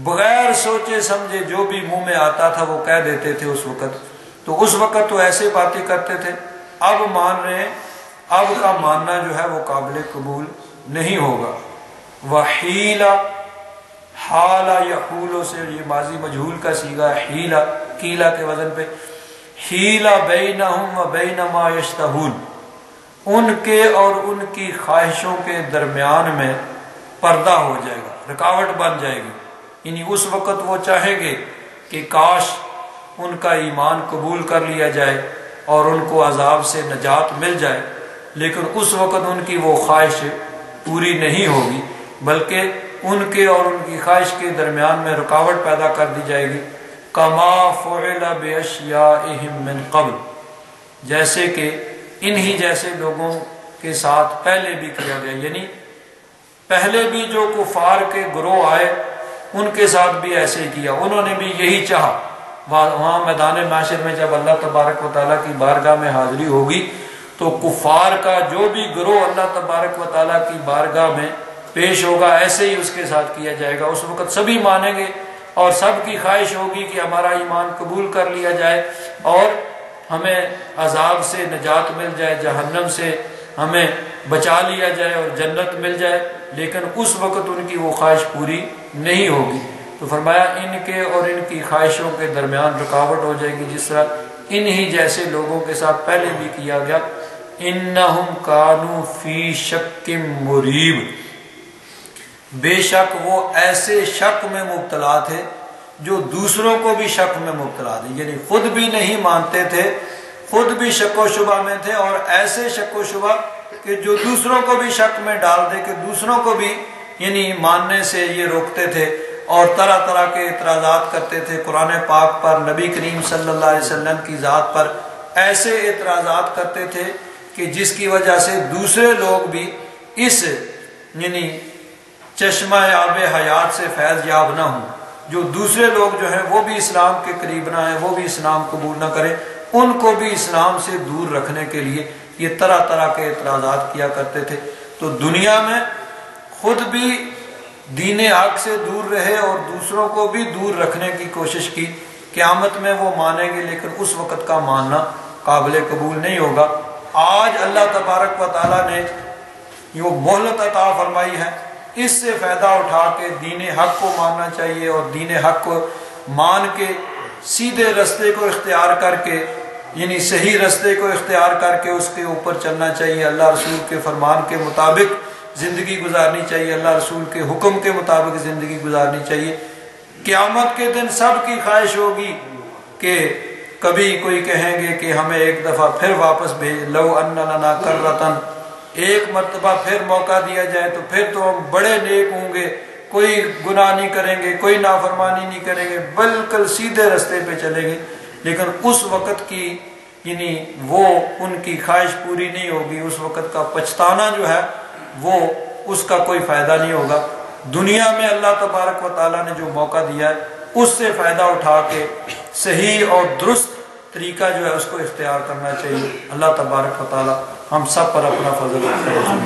بغیر سوچے سمجھے جو بھی منہ میں آتا تھا وہ کہہ دیتے تھے اس وقت۔ تو اس وقت تو ایسے باتیں کرتے تھے، اب مان رہے ہیں، اب کا ماننا جو ہے وہ قابل قبول نہیں ہوگا۔ وحیلا، حالا یحولو سے یہ ماضی مجہول کا صیغہ ہے، حیلا کیلا کے وزن پہ، حیلا بینہم و بین ما یشتہون، ان کے اور ان کی خواہشوں کے درمیان میں پردہ ہو جائے گا، رکاوٹ بن جائے گی۔ یعنی اس وقت وہ چاہیں گے کہ کاش ان کا ایمان قبول کر لیا جائے اور ان کو عذاب سے نجات مل جائے، لیکن اس وقت ان کی وہ خواہش پوری نہیں ہوگی، بلکہ ان کے اور ان کی خواہش کے درمیان میں رکاوٹ پیدا کر دی جائے گی۔ کما فعل باشیائہم من قبل، جیسے کہ انہی جیسے لوگوں کے ساتھ پہلے بھی کیا گیا، یعنی پہلے بھی جو کفار کے گروہ آئے ان کے ساتھ بھی ایسے ہی کیا، انہوں نے بھی یہی چاہا۔ وہاں میدان معاشر میں جب اللہ تبارک و تعالیٰ کی بارگاہ میں حاضری ہوگی تو کفار کا جو بھی گروہ اللہ تبارک و تعالیٰ کی بارگاہ میں پیش ہوگا ایسے ہی اس کے ساتھ کیا جائے گا۔ اس وقت سبھی مانیں گے اور سب کی خواہش ہوگی کہ ہمارا ایمان قبول کر لیا جائے اور ہمیں عذاب سے نجات مل جائے، جہنم سے ہمیں بچا لیا جائے اور جنت مل جائے، لیکن اس وقت ان کی وہ خواہش پوری نہیں ہوگی۔ تو فرمایا ان کے اور ان کی خواہشوں کے درمیان رکاوٹ ہو جائے گی، جس طرح انہی جیسے لوگوں کے ساتھ پہلے بھی کیا گیا۔ انہم کانوا فی شک مریب، بے شک وہ ایسے شک میں مبتلا تھے جو دوسروں کو بھی شک میں مبتلا تھے، یعنی خود بھی نہیں مانتے تھے، خود بھی شک و شبہ میں تھے، اور ایسے شک و شبہ کہ جو دوسروں کو بھی شک میں ڈال دے، کہ دوسروں کو بھی یعنی ماننے سے یہ روکتے تھے اور طرح طرح کے اعتراضات کرتے تھے قرآن پاک پر، نبی کریم صلی اللہ علیہ وسلم کی ذات پر ایسے اعتراضات کرتے تھے کہ جس کی وجہ سے دوسرے لوگ بھی اس یعنی چشمہ آب حیات سے فیض یاب نہ ہوں، جو دوسرے لوگ جو ہیں وہ بھی اسلام کے قریب نہ ہیں، وہ بھی اسلام قبول نہ کریں، ان کو بھی اسلام سے دور رکھنے کے لیے یہ طرح طرح کے اعتراضات کیا کرتے تھے۔ تو دنیا میں خود بھی دین حق سے دور رہے اور دوسروں کو بھی دور رکھنے کی کوشش کی، قیامت میں وہ مانیں گے لیکن اس وقت کا ماننا قابل قبول نہیں ہوگا۔ آج اللہ تبارک و تعالیٰ نے یہ مہلت عطا فرمائی ہے، اس سے فائدہ اٹھا کے دین حق کو ماننا چاہیے اور دین حق کو مان کے سیدھے رستے کو اختیار کر کے یعنی صحیح رستے کو اختیار کر کے اس کے اوپر چلنا چاہیے، اللہ رسول کے فرمان کے مطابق زندگی گزارنی چاہیے، اللہ رسول کے حکم کے مطابق زندگی گزارنی چاہیے۔ قیامت کے دن سب کی خواہش ہوگی کہ کبھی کوئی کہیں گے کہ ہمیں ایک دفعہ پھر واپس بھیج، لو ان لنا کرۃ، ایک مرتبہ پھر موقع دیا جائے تو پھر تو ہم بڑے نیک ہوں گے، کوئی گناہ نہیں کریں گے، کوئی نافرمانی نہیں کریں گے، بالکل سیدھے رستے پہ چلیں گے۔ لیکن اس وقت کی یعنی وہ ان کی خواہش پوری نہیں ہوگی، اس وقت کا پچھتانا جو ہے وہ اس کا کوئی فائدہ نہیں ہوگا۔ دنیا میں اللہ تبارک و تعالیٰ نے جو موقع دیا ہے اس سے فائدہ اٹھا کے صحیح اور درست طریقہ جو ہے اس کو اختیار کرنا چاہیے۔ اللہ تبارک و تعالیٰ ہم سب پر اپنا فضل کرے۔